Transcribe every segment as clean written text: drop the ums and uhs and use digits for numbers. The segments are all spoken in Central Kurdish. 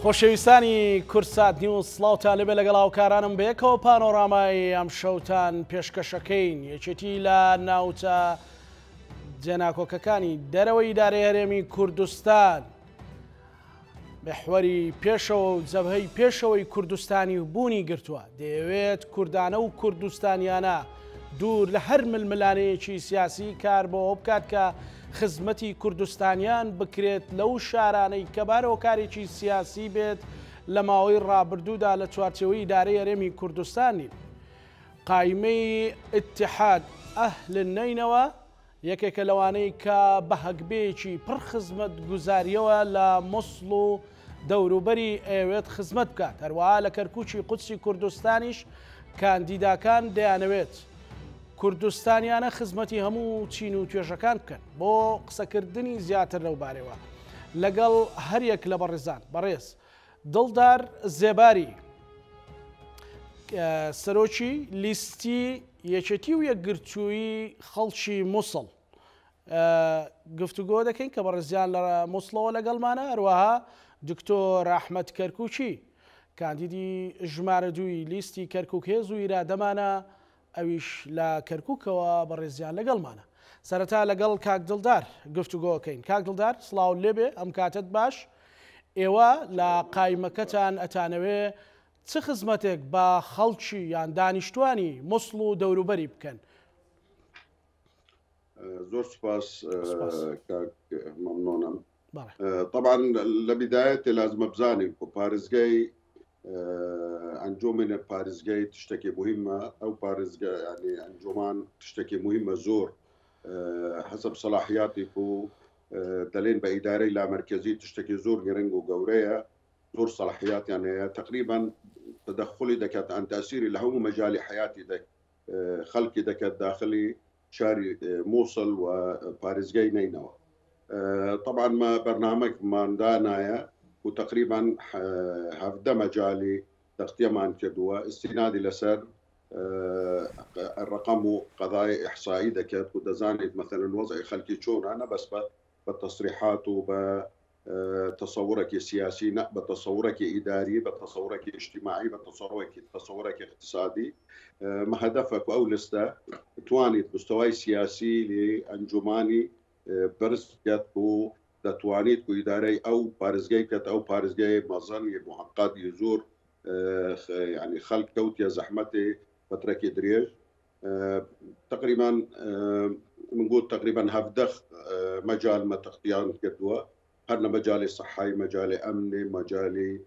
خۆشەویستانی کورسات نیوز سڵاوتان لەبێ لەگەڵ هاوکارانم بەیەکەوە پانۆرامای ئەم شەوتان پێشکەشەکەین یەکێتی لە ناوچە جێناکۆکەکانی دەرەوەی ئیدارەی هەرێمی کوردستان محوەری پێشەوە و جەبهەی پێشەوەی کوردستانی بوونی گرتووە. دەیەوێت کوردانە و کوردستانیانە دوور لە هەر ململانەیەکی سیاسی کار بۆ ئەو بکات کە خزمەتی کوردستانیان بکرێت لەو شارانەی کە بارەوە کارێکی سیاسی بێت لە ماوەی ڕابردوودا لە چوارچێوەی ئیدارەی هەرێمی کوردستانی. قایمەی ئیتحاد ئەهل نینەوە یەکێکە لەوانەی کە بە هەگبەیەکی پڕ خزمەت گوزاریەوە لە مووسڵ و دەوروبەری ئەوێت خزمەت بکات. هەروەها لە کەرکووکی قودسی کوردستانیش کاندیداکان دەیانەوێت کوردستانیانە خزمەتی هەموو چین و توێژەکان بکەن بۆ قسەکردنی زیاتر لەو بارەوە لەگەڵ هەریەک لە بەڕێزان. بەڕێز دڵدار زێباری سەرۆکی لیستی یەکێتی و یەکگرتووی خەڵکی مووسڵ گفتوگۆ دەکەین کە بەڕێزیان لە مووسڵەوە لەگەڵمانە. هەروەها دکتۆر ئەحمەد کەرکووکی کاندیدی ژمارە دووی لیستی کەرکووک هێز و ئیرادەمانە ئەویش لە کەرکووکەوە بەڕێزیان لەگەڵمانە. سەرەتا لەگەڵ کاک دڵدار گفتوگۆکەین. کاک دڵدار سڵاو لێبێ ئەم کاتت باش. ئێوە لە قایمەکەتان ئەتانەوێ چ خزمەتێک بە خەڵکی یان دانیشتوانی مووسڵ و دەوروبەری بکەن؟ زۆر سپاس کاک مەمنۆنم. طبعا لە لازم بزانین و پارێزگای ئەنجومێنە پارێزگای تشتێکی مهمە. ئەو پارێزگا ینی ئەنجومان تشتێکی مهمە زۆر حسب صلاحیاتی و دەڵێن بە ئیدارەی لامەرکەزی تشتێکی زۆر گرنگ و گەورەیە، زۆر صلاحیاتیان هەیە. تقریبا تدخلی دەکات ئەن تاسیری لە هەموو مەجالی حیاتی خەڵکی دەکات داخلی شاری مووسڵ و پارێزگای نینەوە. طبعا ما بەرنامەکمان دانایە و تقریبا 17 مەجالی تەختیەمان کردووە استینادی لەسەر الرقم و قضای إحصائي دەکات و دەزانێت مثلا وضعی خەڵکی چۆنە، نە بەس بە تصریحات و بە تصورێکی سیاسی، نە بە تصورێکی ئیداری، بە تصورێکی اجتماعی، بە تصورێکی اقتصادی. ما هەدەفە ئەو لستە توانێت مستەوای سیاسی لێ ئەنجومانی بەرز بکات و دەتوانێت و ئیدارەی ئەو پارێزگای بکات ئەو پارێزگای مەزەنی معقدی زۆر يعني خلق كوتيا زحمتي فترة دريج تقريبا بنقول تقريبا هفدخ مجال ما تغطيان كدوا هرنا مجالي صحي، مجالي امني، مجالي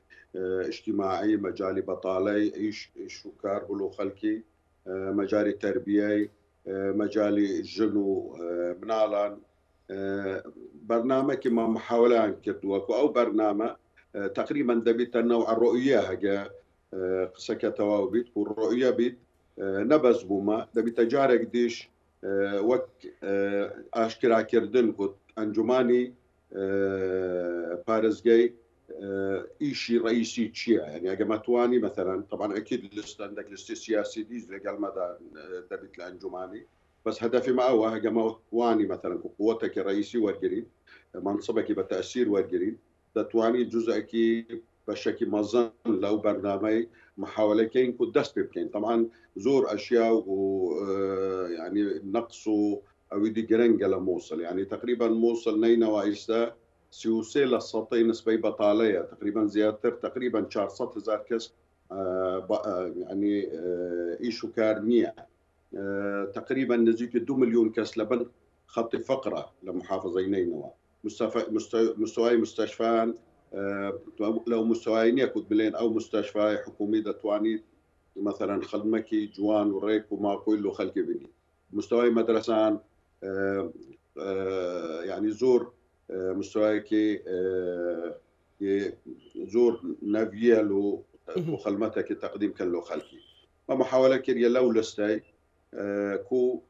اجتماعي، مجالي بطالي ايش شكار بلو خلقي، مجالي تربيي، مجالي جنو منالان. برنامج كما محاولان كدوا او برنامج تقريبا دبيت النوع الرؤية هجا قسكتوا بيت والرؤية بيت نبز بوما دبيت جارك ديش وك أشكرا كردن كت أنجماني بارزجاي إيشي رئيسي تشيع يعني أجمعتواني مثلا. طبعا أكيد لست عندك لست سياسي ديز لقال مدى دبيت الأنجماني، بس هدفي ما هو أجمعتواني مثلا قوتك الرئيسي والجريد منصبك بتأثير والجريد دتواني جزءكي بشكل منظم لو برنامج محاولتين كنت دست بكين. طبعا زور اشياء ويعني نقصوا او يدي جرنجة لموصل يعني تقريبا موصل نينوى إستا سيوسي للسطي نسبة بطالية تقريبا زيادة تقريبا 400,000 كس يعني ايشو كارنية تقريبا نزيك 2 مليون كس لبن خط فقرة لمحافظة نينوى. مستوى مستشفى لو مستويين يكون بلين او مستشفى حكومي دتواني مثلا خدمكي جوان وريك وما كله خلقي بني. مستوى مدرسان يعني زور مستواكي زور نافيال وخدمتك تقديم كله خلقي. محاولة كريا لو لستي كو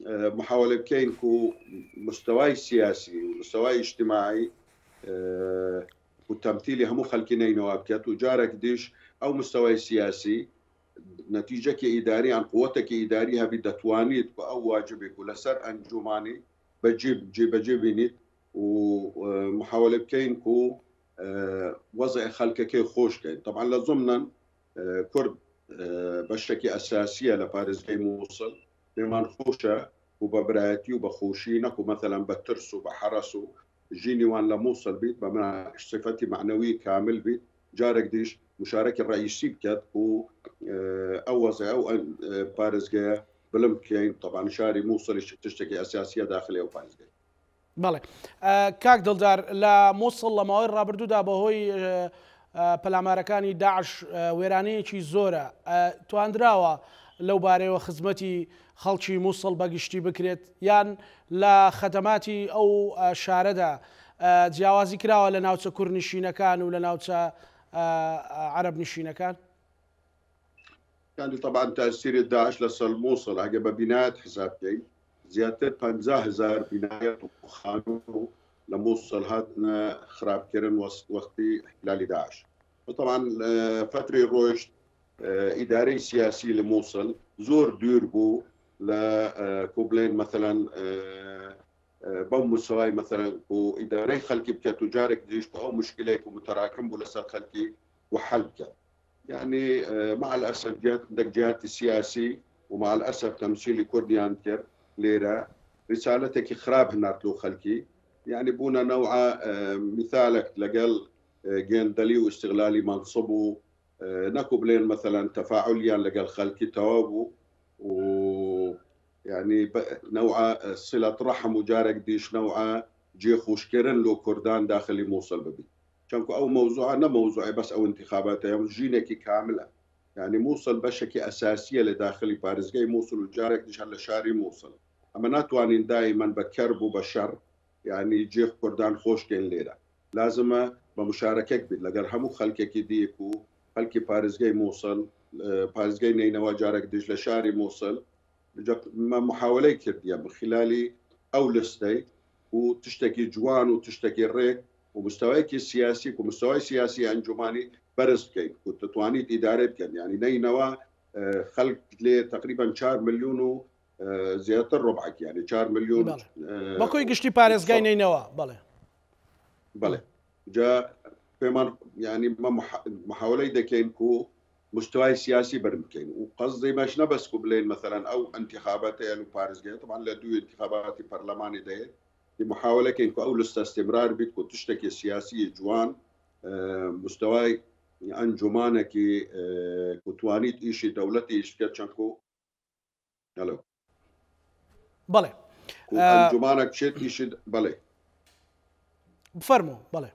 محاولة كين كو مستواي سياسي ومستواي اجتماعي وتمثيلي همو خلقيني نوابكات وجارك ديش أو مستواي سياسي نتيجة كإداري عن قوتك إداريها بدتوانيت أو واجبك ولسر أنجماني بجيبينيت ومحاولة كين كو وضع خلقك خوش كين طبعا لزمنا كرد بشكي أساسية لبارزجي موصل بمان خوشة وببراتي وبخوشينك ومثلا بترسو بحرسو جيني وان لموصل بيت بما صفتي معنوية كامل بيت جارك ديش مشاركة الرئيسي بكت و أوزع أو بارزجي بلمكين طبعا شاري موصل تشتكي أساسية داخلية وبارزجي بەڵێ کاک دڵدار لە مووسڵ لە ماوەی ڕابردوودا بەهۆی پەلامارەکانی داعش وێرانەیەکی زۆرە تواندراوە لەو بارەیەوە خزمەتی خەڵکی مووسڵ بەگشتی بکرێت یان لە خەدەماتی ئەو شارەدا جیاوازی کراوە لە ناوچە کوردنشینەکان و لە ناوچە عەرەب نشینەکان؟ يعني طبعا تأثير داعش لسر الموصل عقب بنايات حسابتين زيادة 50,000 بنايات وخانو لموصل هاتنا خراب كرن وقتي احتلال داعش. وطبعا فترة روشت إداري سياسي لموصل زور دور بو لكوبلين مثلا بوم مسواي مثلا وإداري خلقي بكتجارك ديش أو مشكلة ومتراكم بلسا خلقي وحلقة يعني مع الأسف جهات السياسي ومع الأسف تمثيل كرديان كر ليرة رسالتك خراب هنارتلو خلقي يعني بونا نوع مثالك لقل جندلي واستغلالي منصبه نكوبلين مثلا تفاعليا لقل خلقي توابو و يعني نوع صلة رحم وجارك ديش نوع جيخ وشكرن لو كردان داخلي موصل ببي كانكو او موضوع انا موضوعي بس او انتخابات جينكي كامله يعني موصل بشكي اساسيه لداخلي بارزجي موصل وجارك ديش هلا شاري موصل اما ناتوانين دائما بكرب وبشر يعني جيخ كردان خوش كين ليله لازم بمشاركه كبير لقال همو خلكك ديكو خلكي بارزجي موصل بارزجي نينوا جارك ديش لشاري موصل محاولة كردية من خلال أو لستي وتشتكي جوان وتشتكي الريك ومستواك السياسي ومستواي سياسي أنجماني برز كي وتتوانيت إدارة كان يعني نينوا خلق لي تقريبا 4 مليون زيادة الربعك يعني 4 مليون بكوي قشتي باريس جاي نينوا بله جاء بمان يعني محاولة دكين كو مستوى سياسي برمكين وقصدي مش نبس قبلين مثلا او انتخابات يعني باريس جاي طبعا لدو انتخابات برلماني ده لمحاوله كينكو او استمرار بيتكو تشتكي سياسي جوان مستوى انجمانك كتوانيت ايشي دولتي ايش كتشانكو هلو بله انجمانك شيت ايشي بله بفرمو بله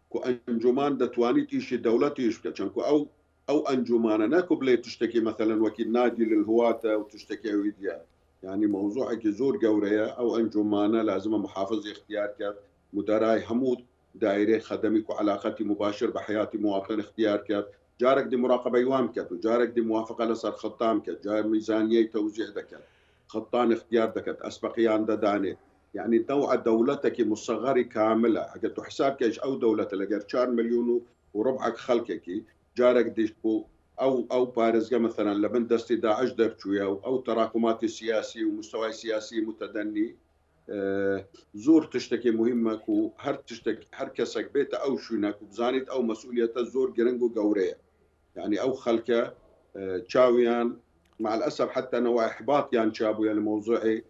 كو انجمان دتوانيت ايشي دولتي ايش كتشانكو او انجمانه ناكو بلي تشتكي مثلا وكيل نادي للهواة وتشتكي ويديا يعني موضوعك زور قوريه او انجمانه لازم محافظ اختيار كات مدراي حمود دائره خدمك وعلاقتي مباشر بحياتي مواطن اختيار كات جارك دي مراقبه يوام كات وجارك دي موافقه لصار خطام كات جار ميزانيه توزيع دكات خطان اختيار دكات اسبقيان داني يعني نوع دولتك مصغري كامله حقت حسابك ايش او دوله لقى 4 مليون وربعك خلقك جارك ديشبو او بارزقه مثلا لبن دستي داعش درتشويا او تراكمات سياسي ومستوى سياسي متدني زور تشتكي مهمك وهر تشتكي هر كسك بيت او شونك وبزانيت او مسؤوليته زور جرنجو قوريه يعني او خلكه تشاويان مع الاسف حتى نوع احباط يعني شابو يعني موضوعي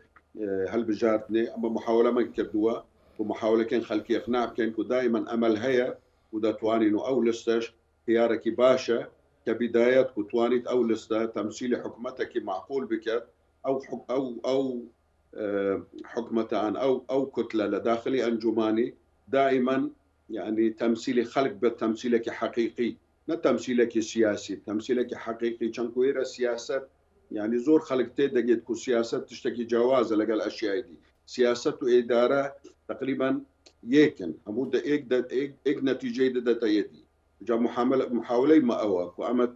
هل بجارتني اما محاوله من كردوا ومحاوله كان خلكي اقناع كان دائما امل هي ودا تواني انه او لستش خيارك باشا كبداية كتوانيت أو لستا تمثيل حكمتك معقول بك أو حكمتان أو كتلة لداخل أنجماني دائما يعني تمثيل خلق بتمثيلك حقيقي لا تمثيلك سياسي تمثيلك حقيقي شنكويرا سياسة يعني زور خلق تيدقيت كو سياسة تشتكي جواز لقى الأشياء دي سياسة وإدارة تقريبا يكن أمود إيك نتيجة دا تيدي جا محاولة ما أواك وأمت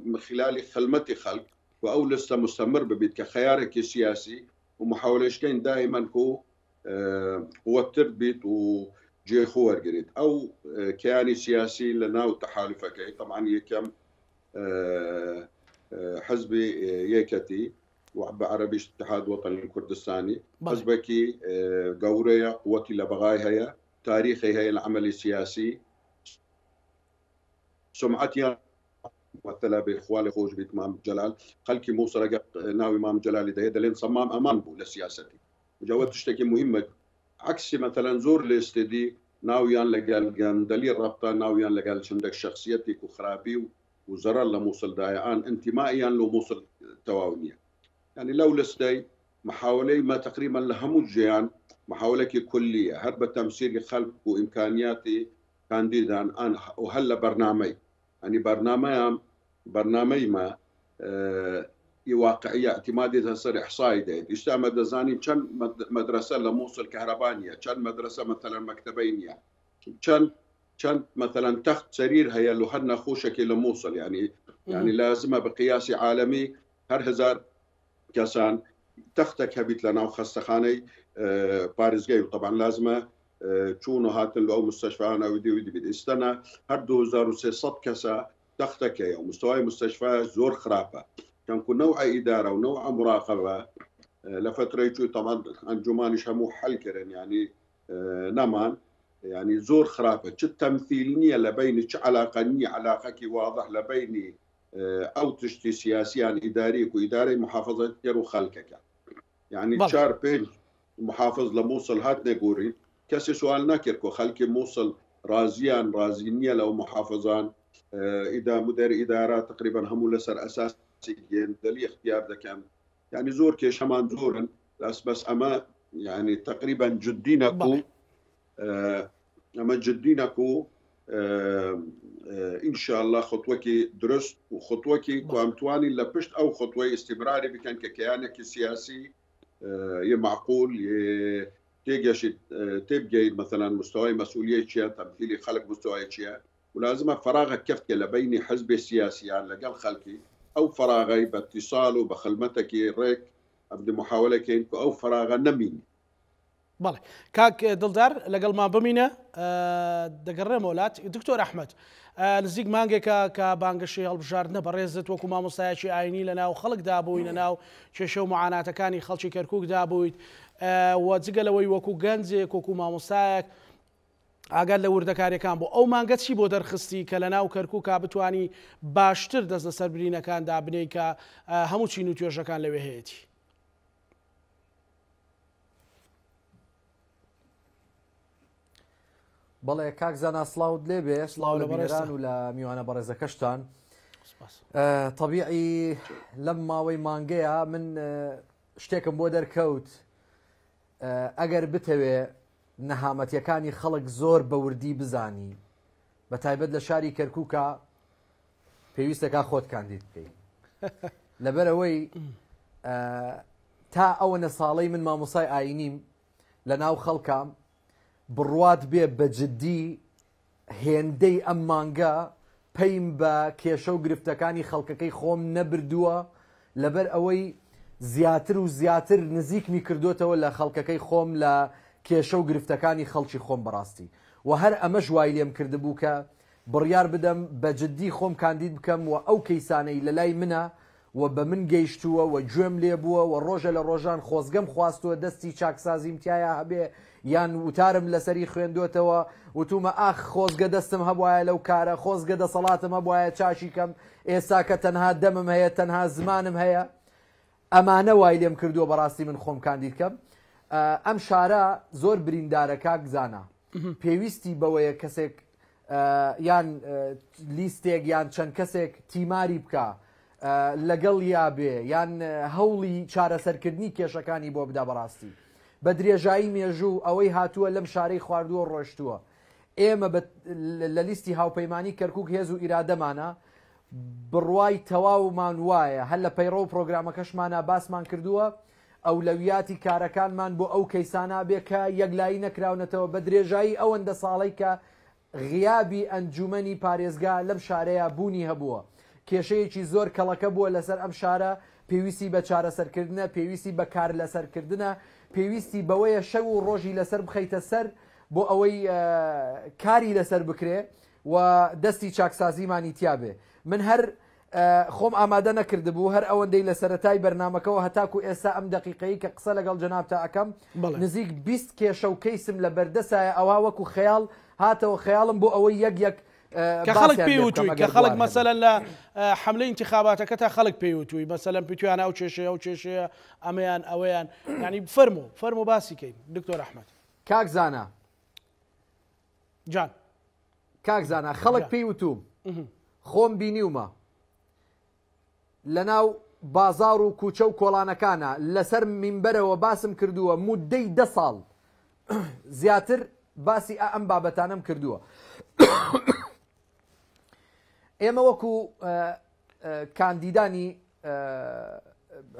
من خلال خلمتي خلق وأو لسه مستمر ببيت كخيارك السياسي ومحاولة كين دائما كو قوة بيت وجي خوار قريد أو كياني سياسي لنا وتحالفك طبعا يكم حزبي يكتي وعب عربي اتحاد وطني الكردستاني حزبكي قورية قوتي لبغاي هيا تاريخي هي العمل السياسي سمعتي مثلا باخوالي خوش بإمام جلال خلكي موصل ناوي إمام جلال ده دلين صمام أمان بو لسياستي وجوات تشتكي مهمة عكس مثلا زور الاستدي ناويان لقال دليل رابطة ناويان لقال عندك شخصيتك وخرابي وزرر لموصل دايان انتمائيا لو موصل تواونية يعني لو لستي محاولي ما تقريبا لهم جيان محاولة كلية هرب تمثيل خلق وإمكانياتي كانديدا أنا وهلا برنامج يعني برنامج ما واقعية اعتمادي تصير إحصائي ده يستعمل زاني كان مدرسة لموصل كهربانية كان مدرسة مثلا مكتبينية كان مثلا تخت سرير هي لو هن خوشك لموصل يعني لازمة بقياس عالمي هر هزار كسان تختك هبيت لنا وخستخاني باريس جاي طبعا لازمة تشونو هاتن أو مستشفى أنا ودي بدي استنى هر 2600 كسا تختك يا مستوى مستشفى زور خرافة كان كل نوع إدارة ونوع مراقبة لفترة طبعا أنجمان شمو حل كرن يعني نمان يعني زور خرافة تمثيلني لبين علاقة واضح لبيني أو تشتي سياسيا إداري وإداري محافظة يرو خلقك يعني تشار بين محافظ لموصل هات نقوري كسي سؤال ناكركو خلقي موصل رازينية لو محافظان إذا مدير إدارة تقريبا هم لسر أساسي دلي اختيار ده كان يعني زور كيش همان زورن بس أما يعني تقريبا جدينكو أما جدينكو إن شاء الله خطوكي درست وخطوكي كوامتواني لبشت أو خطوة استمراري بكان ككيانك سياسي يمعقول تبقى مثلا مستوى مسؤولية تمثيلي خلق مستوى ولازم فراغك كفتك لبيني حزب سياسي يعني لقال خلقي أو فراغي باتصاله بخلمتك ريك أبدي محاولة كينكو أو فراغ نميني بله كاك دلدار لقل ما بمينة دقرر مولات دكتور أحمد نزيق مانجا كبانجشي هالبجاردنا بريزت وكو ما مستياشي عيني لنا وخلق دابوين لنا وشو معاناة كاني خلشي كركوك دابويت وزقلوي وكو غنزيك وكو ما مستياك ئاگال لە وردەکاریەکان بۆ ئەو مانگەچی بۆ دەرخستی کە لە ناو کەرکووکا بتوانی باشتر دەست لە سەربرینەکاندا بنێی کە هەموو چین و توێژەکان لەوێ هەیەی. بەڵێ کاک زانا سڵاوت لێ بێ سڵاو لە بینەران و لە میوانە بەڕێزەکەشتان. طبیعی لەم ماوەی مانگەیە من شتێکم بۆ دەرکەوت ئەگەر بتەوێ نەهامەتیەکانی خەڵک زۆر بەوردی بزانی بە تایبەت لە شاری کەرکووکە پێویستەکە خۆت کاندید بکەیت لەبەرەوەی تا ئەوەنە ساڵەی من مامۆسای ئاینیم لە ناو خەڵکام بڕوات بێ بە جددی هێندەی ئەم مانگە پەیم بە کێشە و گرفتەکانی خەڵکەکەی خۆم نەبردووە لەبەر ئەوەی زیاتر و زیاتر نزیکمی کردوتەوە لە خەڵکەکەی خۆم لە کێشە و گرفتەکانی خەڵکی خۆم بەڕاستی و هەر ئەمە ژوای لێم کردبوو کە بڕیار بدەم بە جددی خۆم کاندید بکەم و ئەو کەیسانەی لە لای منە و بە من گەیشتووە و گوێم لێ بووە و ڕۆژە لە ڕۆژان خۆزگەم خواستووە دەستی چاکسازیم تایە هەبێ یان وتارم لەسەری خوێندوتەوە وتومە ئاخ خۆزگە دەستم هەبوایە لەو کارە خۆزگە دەسەڵاتم هەبوایە چاشی کەم ئێستا کە تەنها دەمم هەیە تەنها زمانم هەیە ئەمانە وای لێم کردووە بەڕاستی من خۆم کاندید بکەم. ئەم شارە زۆر بریندارە کاک زانا پێویستی بەوەیە کەسێک یان لیستێک یان چەند کەسێک تیماری بکە لەگەڵ یابێ یان هەوڵی چارەسەرکردنی کێشەکانی بۆ بدا بەڕاستی بە درێژایی مێژوو ئەوەی هاتووە لەم شارەی خواردووە ڕۆشتووە ئێمە لە لیستی هاوپەیمانی کەرکووک هێز و ئیرادەمانە بڕوای تەواومان وایە هەر لە پەیڕۆ و پرۆگرامەکەشمانە باسمان کردووە ئەولەویاتی کارەکانمان بۆ ئەو کەیسانە بێ کە یەکلایی نەکراونەتەوە بە درێژایی ئەوەندە ساڵی کە غیابی ئەنجومەنی پارێزگا لەم شارەیە بوونی هەبووە کێشەیەکی زۆر کەڵەکە بووە لەسەر ئەم شارە پێویستی بە چارەسەرکردنە پێویستی بە کار لەسەرکردنە پێویستی بەوەیە شەو و ڕۆژی لەسەر بخەیتە سەر بۆ ئەوەی کاری لەسەر بکرێ و دەستی چاکسازیمانی تیا بێ من هەر خۆم ئامادە نەکردبوو هەر ئەوەندەی لە سەرەتای بەرنامەکەەوە هەتاکو ئێستا ئەم دقیقەی کە قسە لەگەڵ جەنابتە ئەەکەم نزیک 20 کێشە و کەیسم لە بەردەسایە ئەوە وەکو خەیاڵ هاتەوە خەیاڵم بۆ ئەوەی یەک کە خەڵک پێوتوی کە خەڵک مەسەلەن لە حملەی انتخاباتەکە تا خەڵک پێوتوی مەسەلەن پێیان ئەو کێشەیە ئەو کێشەیە ئەمەیان ئەوەیان ینی فەرمو باسی کەین دکتۆر ئەحمەد کاک زانە جان کاک زانە خەڵک پێیوتوم خۆم بینیومە لەناو بازار و کوچە و کۆڵانەکانە لەسەر مینبەرەوە باسم کردووە مودەی 10 ساڵ زیاتر باسی ئەم بابەتانم کردووە ئێمە وەکو کاندیدانی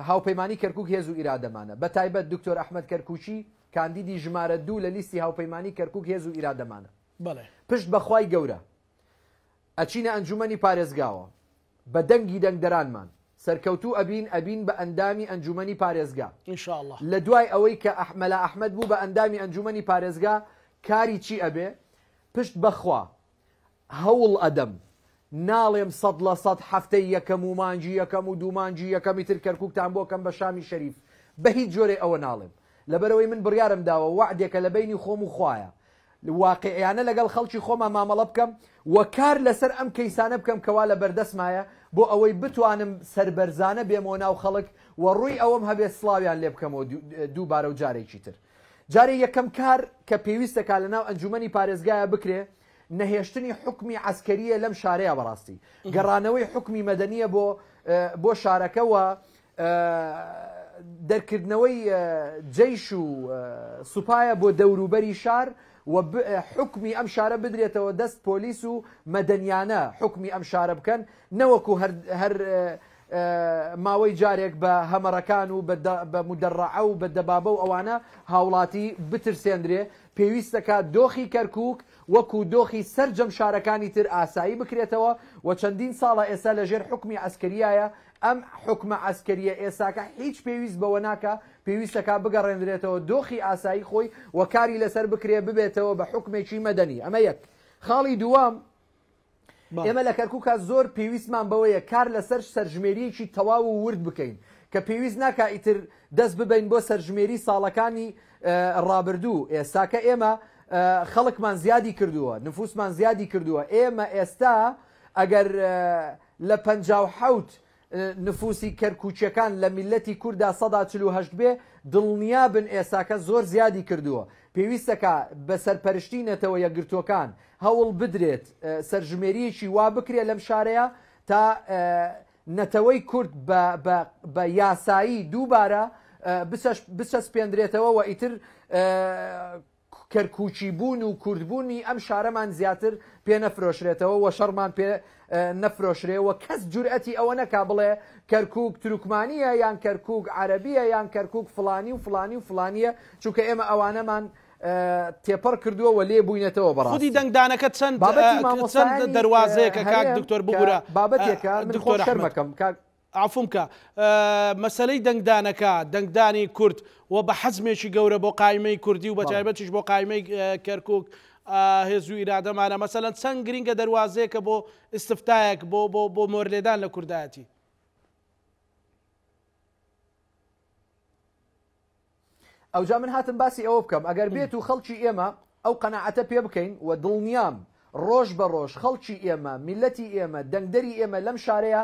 هاوپەیمانی کەرکووک هێز و ئیرادەمانە بە تایبەت دکتۆر ئەحمەد کەرکوچی کاندیدی ژمارە 2 لە لیستی هاوپەیمانی کەرکووک هێز و ئیرادەمانە پشت بەخوای گەورە ئەچینە ئەنجومەنی پارێزگاوە بە دەنگی دەنگدەرانمان سەرکەوتوو ئەبین بە ئەندامی ئەنجومەنی پارێزگا ئینشاءالله لە دوای ئەوەی کە مەلا ئەحمەد بوو بە ئەندامی ئەنجومەنی پارێزگا کاری چی ئەبێ پشت بەخوا هەوڵ ئەدەم ناڵێم 100% هەفتەی یەکەم و مانجی یەکەم و دوومانجی یەکەمی تر کەرکووکتان بۆکەم بە شامی شەریف بە هیچ جۆرێ ئەوە ناڵێم لەبەرەوەی من بڕیارم داوە وعدێکە لە بینی خۆم و خوایە واقعیانە لەگەڵ خەڵکی خۆمان مامەڵە بکەم و کار لەسەر ئەم کەیسانە بکەم کەوا لە بەردەستمایە بۆ ئەوەی بتوانم سربەرزانە بێمەوە ناو خەڵک و ڕووی ئەوەم هەبێت سڵاویان لێ بکەمەوە دووبارە و جارێکی تر جارێ یەکەم کار کە پێویستەکە لەناو ئەنجومەنی پارێزگایە بکرێ نەهێشتنی حکمی عسکەریە لەم شارەیە بەڕاستی گەڕانەوەی حکمی مەدەنیە بۆ شارەکەەوە دەرکردنەوەی جەیش و سوپایە بۆ دەوروبەری شار و حکمی ئەم شارە بدرێتەوە دەست پۆلیس و مەدەنیانە حکمی ئەم شارە بکەن نەوەکو هەر ماوەی جارێک بە هەمەڕەکان و بە مدەڕعە و بە دەبابە و ئەوانە هاوڵاتی بترسێندرێ پێویستەکە دۆخی کەرکووک وەکو دۆخی سەرجەم شارەکانی تر ئاسایی بکرێتەوە و چەندین ساڵە ئێستا لەژێر حکمی عسکەریایە ئەم حکمە عسکەریە ئێساکە هیچ پێویست بەوە ناکە پێویستەکە بگەڕێنرێتەوە دۆخی ئاسایی خۆی و کاری لەسەر بکرێ ببێتەوە بە حکمێکی مەدەنی ئەمە یەک خاڵی دووەم ئێمە لە کەرکووکە زۆر پێویستمان بەوەیە کار لەسەر سەرژمێریەکی تەواو و ورد بکەین کە پێویست ناکە ئیتر دەست ببین بۆ سەرژمێری ساڵەکانی ڕابردوو ئێستاکە ئێمە خەڵکمان زیادی کردووە نفوسمان زیادی کردووە ئێمە ئێستا ئەگەر لە 57 نفوسی کەرکوچیەکان لە میلەتی کووردا 148 بێ دڵنیا بن ئێساکە زۆر زیادی کردووە پێویستەکە بە سەرپەرشتی نەتەوە یەکگرتوەکان هەوڵ بدرێت سەرژمێریەکی وا بکرێت لەم شارەیە تا نەتەوەی کورد بە یاسایی دووبارە بچەسپێندرێتەوە و ئیتر کەرکوچی بوون و کوردبوونی ئەم شارەمان زیاتر پێ نەفرۆشرێتەوە و شەڕمان پێ نەفرۆشرێەوە کەس جورئەتی ئەوە نەکا بڵێ کەرکووک تروکمانیە یان کەرکووک عەرەبیە یان کەرکووک فڵانی و فڵانی و فڵانیە چونکە ئێمە ئەوانەمان تێپەڕ کردووە و لێ بووینەتەوە بەڕاستی خودی دەنگدانەکە چەند دەواازەیەکە کاک دکتۆر ببوورە بابەتێکە من خۆ شەرمەکەم کاک عفومکە مەسلەی دەنگدانەکە دەنگدانی کورد و بە حەزمێکی گەورە بۆ قایمەی کوردی و بە تایبەتیش بۆ قایمەی کەرکووک هێز و ئیرادەمانە مەسەلەن چەند گرینگە دەواازەیەکە بۆ ئستفتایەک بۆ مۆرلێدان لە کوردایەتی ئەوجا من هاتم باسی ئەوە بکەم ئەگەر بێت و خەڵکی ئێمە ئەو قەناعەتە پێ بکەین و دڵنیام ڕۆژ بە ڕۆژ خەڵکی ئێمە میلەتی ئێمە دەنگدەری ئێمە لەم شارەیە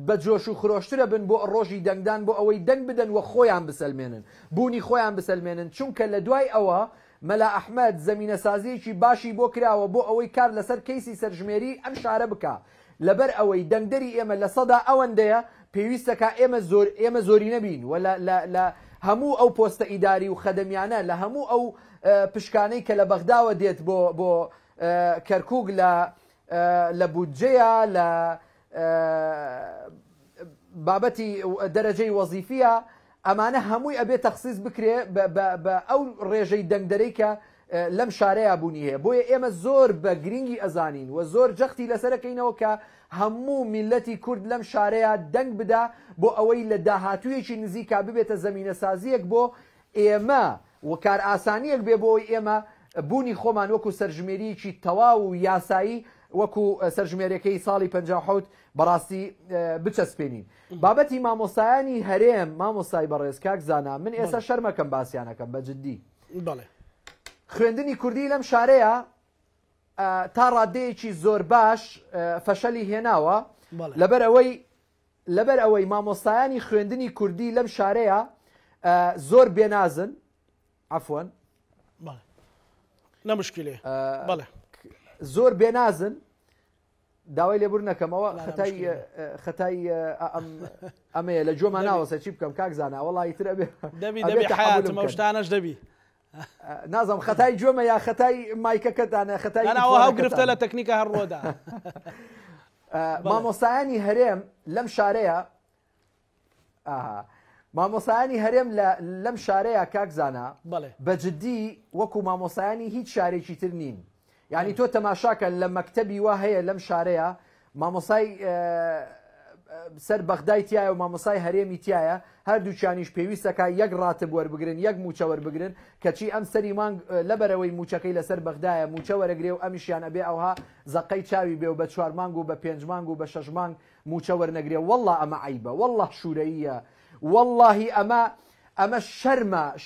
بە جۆش و خرۆشترە بن بۆ ڕۆژی دەنگدان بۆ ئەوەی دەنگ بدەن و خۆیان بسەلمێنن بوونی خۆیان بسەلمێنن چونکە لە دوای ئەوە مەلا ئەحمەد زەمینە سازیەکی باشی بۆ کراوە بۆ ئەوەی کار لەسەر کەیسی سەرژمێری ئەم شارە بکە لەبەر ئەوەی دەنگدەری ئێمە لە سەدا ئەوەندەیە پێویستەکە ئێمە زۆری نەبین و لە هەموو ئەو پۆستە ئیداری و خەدەمیانە لە هەموو ئەو پشکانەی کە لە بەغداوە دێت بۆ کەرکووک لە بودجەیە لە بابەتی دەرەجەی وەزیفیە ئەمانە هەمووی ئەبێ تەخسیس بکرێ بە ئەو ڕێژەی دەنگدەرەی کە لەم شارەیە بوونی هەیە بۆیە ئێمە زۆر بە گرنگی ئەزانین و زۆر جەختی لەسەرەکەینەوە کە هەموو میلەتی کورد لەم شارەیە دەنگ بدا بۆ ئەوەی لە داهاتوویەکی نزیکا ببێتە زەمینە سازیەک بۆ ئێمە و کار ئاسانیەک بێ بۆ ئەوەی ئێمە بوونی خۆمان وەکو سەرژمێریەکی تەواو و یاسایی وەکو سەرژمێرەکەی ساڵی 57 بەڕاستی بچەسپێنین. بابەتی مامۆستایانی هەرێم مامۆستای بەڕێز کاک زانا من ئێستا شەرمەکەم باسییانەکەم بە جددی. خوێندنی کوردی لەم شارەیە تا ڕادەیەکی زۆر باش فەشەلی هێناوە لەبەر ئەوەی مامۆستایانی خوێندنی کوردی لەم شارەیە زۆر بێنازن عفوان نەمشکلێ زۆر بێنازن داوای لێبوور نەکەمەوە خەتای ئەمەیە لە جۆمان ناوەسە چی بکەم کاک زانا وەڵی ترە بێ دەبی حیاتمە شتانەش دەبی نازم خەتای جۆمە یا خەتای مایکەکەتانە خەتای هاو گرفتە لە تەکنیکە هەڕۆدا. مامۆستایانی هەرێم لەم شارەیە مامۆستایانی هەرێم لەم شارەیە کاک زانا بەجددی وەکو مامۆستایانی هیچ شارێکی تر نین. یعنی تۆ تەماشاکە لە مەکتەبی وا هەیە لەم شارەیە مامۆسای سەر بەغدای تایە و مامۆسای هەرێمی تایە هەردووچیانیش پێویستەکە یەک ڕاتب وەربگرن یەک موچە وەربگرن کەچی ئەم سەری مانگ لەبەرەوەی موچەکەی لەسەر بەغدایە موچە وەرەگرێ و ئەمیشیان ئەبێ ئەوها زەقەی چاوی بێ و بە 4 مانگ و بە 5 مانگ و بە 6 مانگ موچە وەرنەگرێ. وەڵڵا ئەمە عیبە وەڵڵا شوورەیە واللهی ئەمە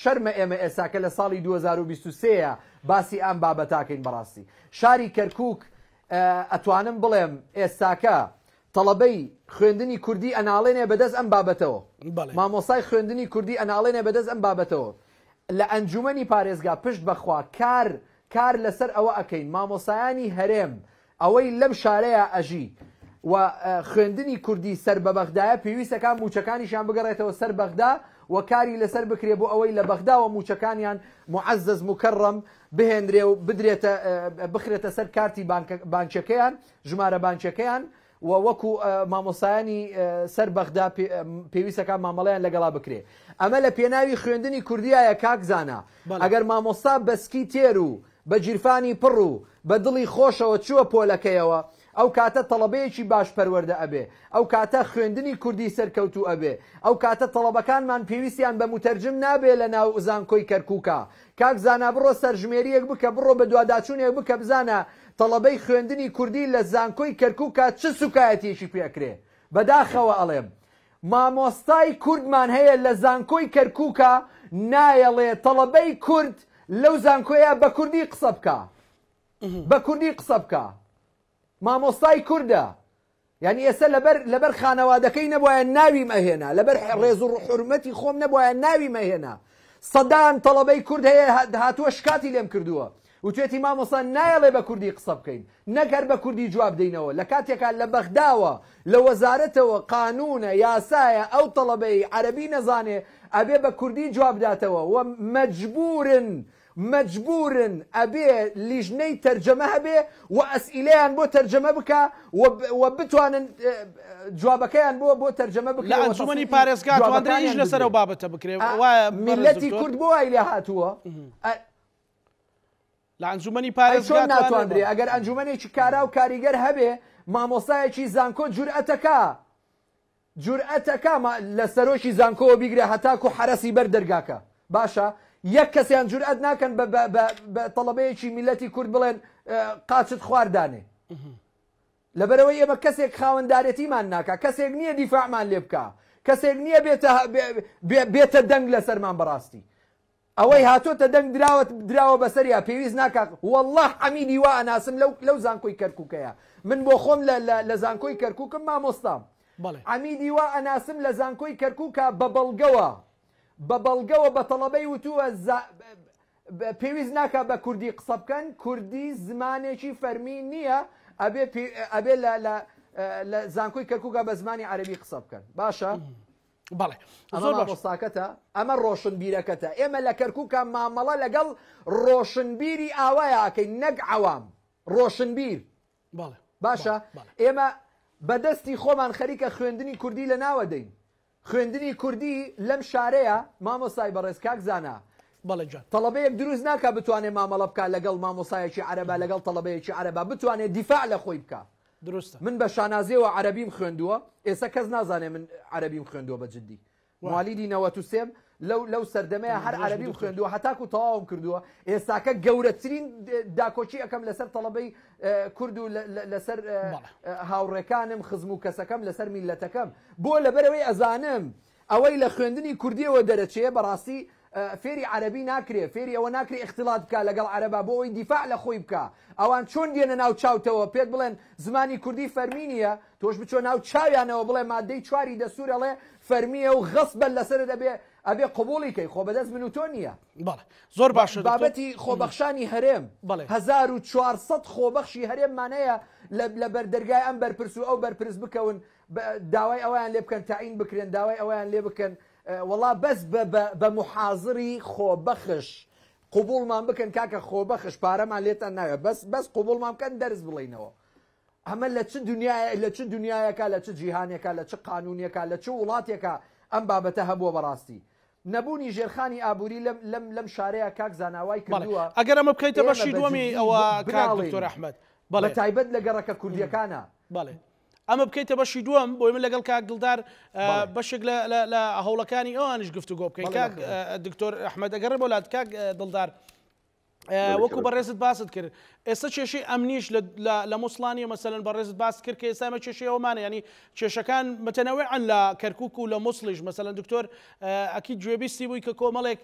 شەرمە ئێمە ئێستا کە لە ساڵی 2023 باسی ئەم بابەتاکەین. بەڕاستی شاری کەرکووک ئەتوانم بڵێم ئێستاکە تەڵەبەی خوێندنی کوردی ئەناڵێنێ بەدەست ئەم بابەتەوە مامۆسای خوێندنی کوردی ئەناڵێنێ بەدەست ئەم بابەتەوە لە ئەنجومەنی پارێزگا پشت بەخوا کار لەسەر ئەوە ئەەکەین مامۆسایانی هەرێم ئەوەی لەم شارەیە ئەژی و خوێندنی کوردی سەر بە بەغدایە پێویستەکان موچەکانیشان بگەڕێتەوە سەر بەغدا و کاری لەسەر بکرێ بۆ ئەوەی لە بەغداوە موچەکانیان معەزز مکەڕەم بهێنرێ و بخرێتە سەر کارتی بانکەکەیان ژمارە بانکەکەیان و وەکو مامۆسایانی سەر بەغدا پێویستەکان مامەڵەیان لەگەڵا بکرێ. ئەمە لە پێناوی خوێندنی کوردیایە کاک زانا ئەگەر مامۆستا بەسکی تێر و بە جیرفانی پڕ و بە دڵی خۆشەوە چووە پۆلەکەیەوە ئەو کاتە تەڵەبەیەکی باش پەروەردە ئەبێ ئەو کاتە خوێندنی کوردی سەرکەوتو ئەبێ ئەو کاتە تەڵەبەکانمان پێویستیان بە متەرجم نابێ لە ناو زانکۆی کەرکووکە. کاک زانا بڕۆ سەرژمێریەک بکە بڕۆ بە دوواداچوونێک بکە بزانە تەڵەبەی خوێندنی کوردی لە زانکۆی کەرکووکە چ سوکایەتێکی پێکرێ. بەداخەوە ئەڵێم مامۆستای کوردمان هەیە لە زانکۆی کەرکووکە نایەڵێ تەڵەبەی کورد لەو زانکۆیە بە کوردی قسە بکە بە کوردی قسە بکە مامۆستای کووردە. یعنی ئێستا لەبەر خانەوادەکەی نەبووە ناویم ئەهێنا لەبەر ڕێز و حرمەتی خۆم نەبووە ناویم ئەهێنا سەدان تەڵەبەی کورد هەیە هاتووە شکاتی لێم کردووە و توێتی مامۆستا نایەڵێ بە کوردی قسە بکەین نەکەر بە کوردی جواب دەینەوە لە کاتێکا لە بەغداوە لە وەزارەتەوە قانونە یاسایە ئەو تەڵەبەی عەرەبی نەزانێ ئەبێ بە کوردی جواب داتەوە و مەجبورن ئەبێ لیژنەی تەرجەمە هەبێ و ئەسئیلەیان بۆ تەرجەمە بکە و بتوانن جوابەکەیان بۆ تەرجەمە بکە. لە ئەنجومەنی پارێزگا توانرێنیش لەسەر ئەو بابەتە بکرێ میلەتی کورد بۆ وای لێ هاتووە لە ئەنجومەنی پارێزگا ناتوانرێ ئەگەر ئەنجومەنێکی کارا و کاریگەر هەبێ مامۆستایەکی زانکۆ جورئەتەکە لە سەرۆکی زانکۆوە بیگرێ هەتاکو حرەسی بەر دەرگاکە باشە یەک کەسیان جورئەت ناکەن بە تەڵەبەیەکی میلەتی کورد بڵێن قاچت خواردانێ لەبەرەوەی ئێمە کەسێک خاوەندارەتیمان ناکە کەسێک نییە دیفاعمان لێ بکە کەسێک نییە بێتە دەنگ لەسەرمان بەڕاستی ئەوەی هاتۆتە دەنگ دراوە بەسەریا پێویست ناکە والله حەمیدی وا ئەناسم لەو زانکۆی کەرکووکەیە من بۆ خۆم لە زانکۆی کەرکووکم مامۆستام حەمیدی وا ئەناسم لە زانکۆی کەرکووکە بە بەڵگەوە بە تەڵەبەی وتووە پێویست ناکە بە کوردی قسە بکەن کوردی زمانێکی فەرمی نییە ئەبێ لە زانکۆی کەرکووکە بە زمانی عەرەبی قسە بکەن باشە بەڵێ ئەمە مۆستاکەتە ئەمە ڕۆشنبیرەکەتە ئێمە لە کەرکووکە مامەڵە لەگەڵ ڕۆشنبیری ئاوایە ئەکەین نەک عەوام ڕۆشنبیر باشە ئێمە بەدەستی خۆمان خەریکە خوێندنی کوردی لە ناوە دەین خوێندنی کوردی لەم شارەیە مامۆستای بەڕێز کاک زانا تەڵەبەیەک دروست ناکە بتوانێت مامەڵە بکە لەگەڵ مامۆسایەکی عەرەبە لەگەڵ تەڵەبەیەکی عەرەبە بتوانێت دیفاع لە خۆی بکە دروستە من بە شانازیەوە عەرەبیم خوێندووە ئێستا کەس نازانێ من عەرەبیم خوێندووە بە جددی موالیدی 93 لەو سەردەمەیە هەر عەربی خوێندووە هەتاکو تەواوم کردووە ئێستاکە گەورەترین داکۆچی ئەەکەم لەسەر تەڵەبەی کورد و لەسەر هاوڕێکانم خزم و کەسەکەم لەسەر میلەتەکەم بۆ لەبەرەوەی ئەزانم ئەوەی لە خوێندنی کوردیەوە دەرەچێ بەڕاستی فێری عەربی ناکرێ فێری ئەوە ناکرێ اختلاط بکە لەگەڵ عەرەبا بۆ ئەوەی دیفاع لە خۆی بکە ئەوان چۆن دێنە ناو چاوتەوە پێت بڵێن زمانی کوردی فەرمی نییە تۆش بچۆ ناو چاویانەوە بڵێ مادەی 4 دەستور ئەڵێ فەرمیە و غەسبە لەسەر دەبێ ئەبێ قبوڵیکەی خۆ بەدەست من و تۆ نییە زۆر باشە بابەتی خۆبەخشانی هەرێم 1400 خۆبەخشی هەرێممانەیە لە بەردەرگای ئەم بەرپرس و ئەو بەرپرس بکەون داوای ئەویان لێ بکەن تاعین بکرێن داوای ئەویان لێ بکەن وەڵا بەس بە محاضری خۆبەخش قبوڵمان بکەن کاکە خۆبەخش پارەمان لێتان ناوێت بەس قبوڵمان بکەن دەرز بڵینەوە ئەمە لە چ دنیایەکە لە چ جیهانێکە لە چ قانونیەکە لە چ وڵاتێکە ئەم بابەتە هەبووە بەڕاستی نەبوونی ژێرخانی ئابووری لەم شارەیە کاک زاناوای کردووە ئەگەر ئەمە بکەیتە بەشی دووەمی ئەوە کاک دکتۆر ئەحمەد بە تایبەت لە گەڕەکە کوردیەکانە بەڵێ ئەمە بکەیتە بەشی دووەم بۆی من لەگەڵ کاک دڵدار بەشێک لە هەوڵەکانی ئەوانش گفتوگۆ بکەین کاک دکتۆر ئەحمەد ئەگەڕێ بۆ لات کاک دڵدار وەکو بەڕێزت باست کرد ئێستا کێشەی ئەمنیش لە مووسڵانی مەسەلەن بەڕێزت باست کرد کە ئێستا ئەمە کێشەی ئەومانە ینی کێشەکان متەنەوعن لە کەرکووک و لە مووسڵیش مەسەلەن دکتۆر ئەکید گوێبیستی بووی کە کۆمەڵێک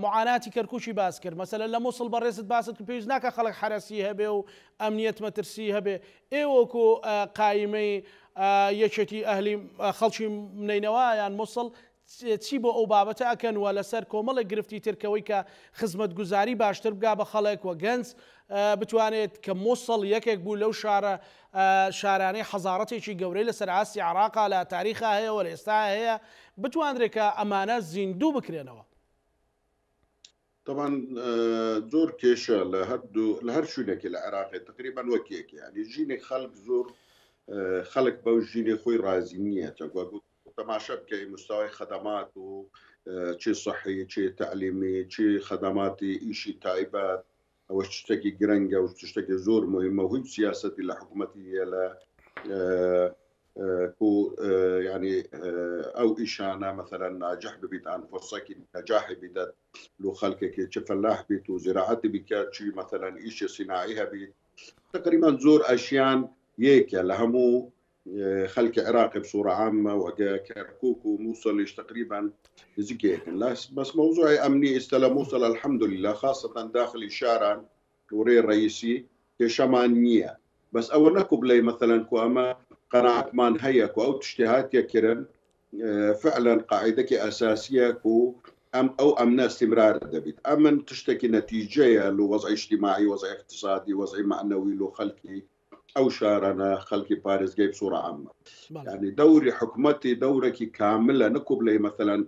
معاناتی کەرکووکی باس کرد مەسەلەن لە مووسڵ بەڕێزت باست کرد پێویست ناکە خەڵک حرەسی هەبێ و ئەمنیەت مەترسی هەبێ ئێوەکو قایمەی یەکێتی ئەهلی خەڵکی منینەوە یان مووسڵ چی بۆ ئەو بابەتە ئەکەن وە لەسەر کۆمەڵێک گرفتی ترکەوەی کە خزمەت گوزاری باشتر بگا بە خەڵک وە گەنج بتوانێت کە مووسڵ یەکێک بوو لەو شارانەی حەزارەتێکی گەورەی لەسەر ئاسی عێراقا لە تاریخا هەیە وە لە ئێستا هەیە بتوانرێت کە ئەمانە زیندوو بکرێنەوە طبعا زۆر کێشە لە هەر شوێنێکی لە عێراقی تقریبا وەکیەکی ینی ژینێ خەڵک زۆر خەڵک بەو ژینێ خۆی رازی نییە تماشا بکەی مستوای خدمات و چه صحی چه تعلیمی چه خدماتی ئیشی تایبەت ئەوە شتێکی گرنگە و شتێکی زۆر مهمە و هیچ سیاسەتی لە حکوومەتی لە يعني او إشانة مثلا ناجح ببيت عن فرصة نجاح بدات لو خلقك شي فلاح بيت وزراعتي بكات شي مثلا إشي صناعيها بيت تقريبا زور أشيان يك لهمو خلق عراقي بصورة عامة وكركوك وموصلش تقريبا زكيك بس موضوع أمني استلم موصل الحمد لله خاصة داخل الشارع وري الرئيسي كشمانية بس أول نكب لي مثلا كوما قناعة مان هيك أو تشتهات يكرن فعلا قاعدة أساسية كو أو أمن استمرار دبيت أمن تشتكي نتيجة له وضع اجتماعي وضع اقتصادي وضع معنوي له خلقي أو شارنا خلقي باريس جاي بصورة عامة يعني دوري حكومتي دورك كاملة نكب لي مثلا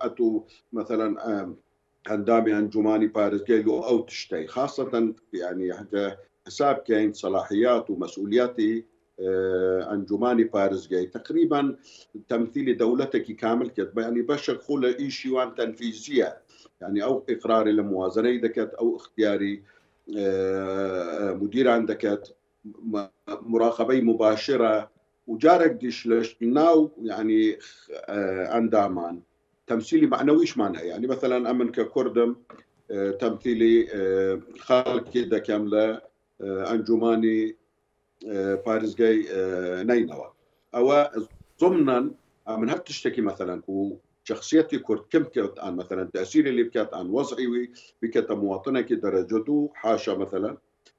أتو مثلا هندامي أنجماني باريس جاي له أو تشتي خاصة يعني حساب كاين صلاحيات ومسؤولياتي أنجماني باريس جاي تقريبا تمثيل دولتك كامل كتب يعني بشر خول إيشي وان تنفيذية يعني أو إقراري لموازنة دكت أو اختياري مدير عندك مراقبة مباشرة وجارك ديش لشناو يعني أندامان تمثيلي معنويش معناها يعني مثلا أمن ككردم تمثيلي خالق كده كاملة أنجماني باريس جاي نينوى أو ضمنا من هالتشتكي مثلا شخصيتي كرد كم كانت عن مثلا تأثير اللي بكات عن وضعي بكات مواطنة كدرجته حاشا مثلا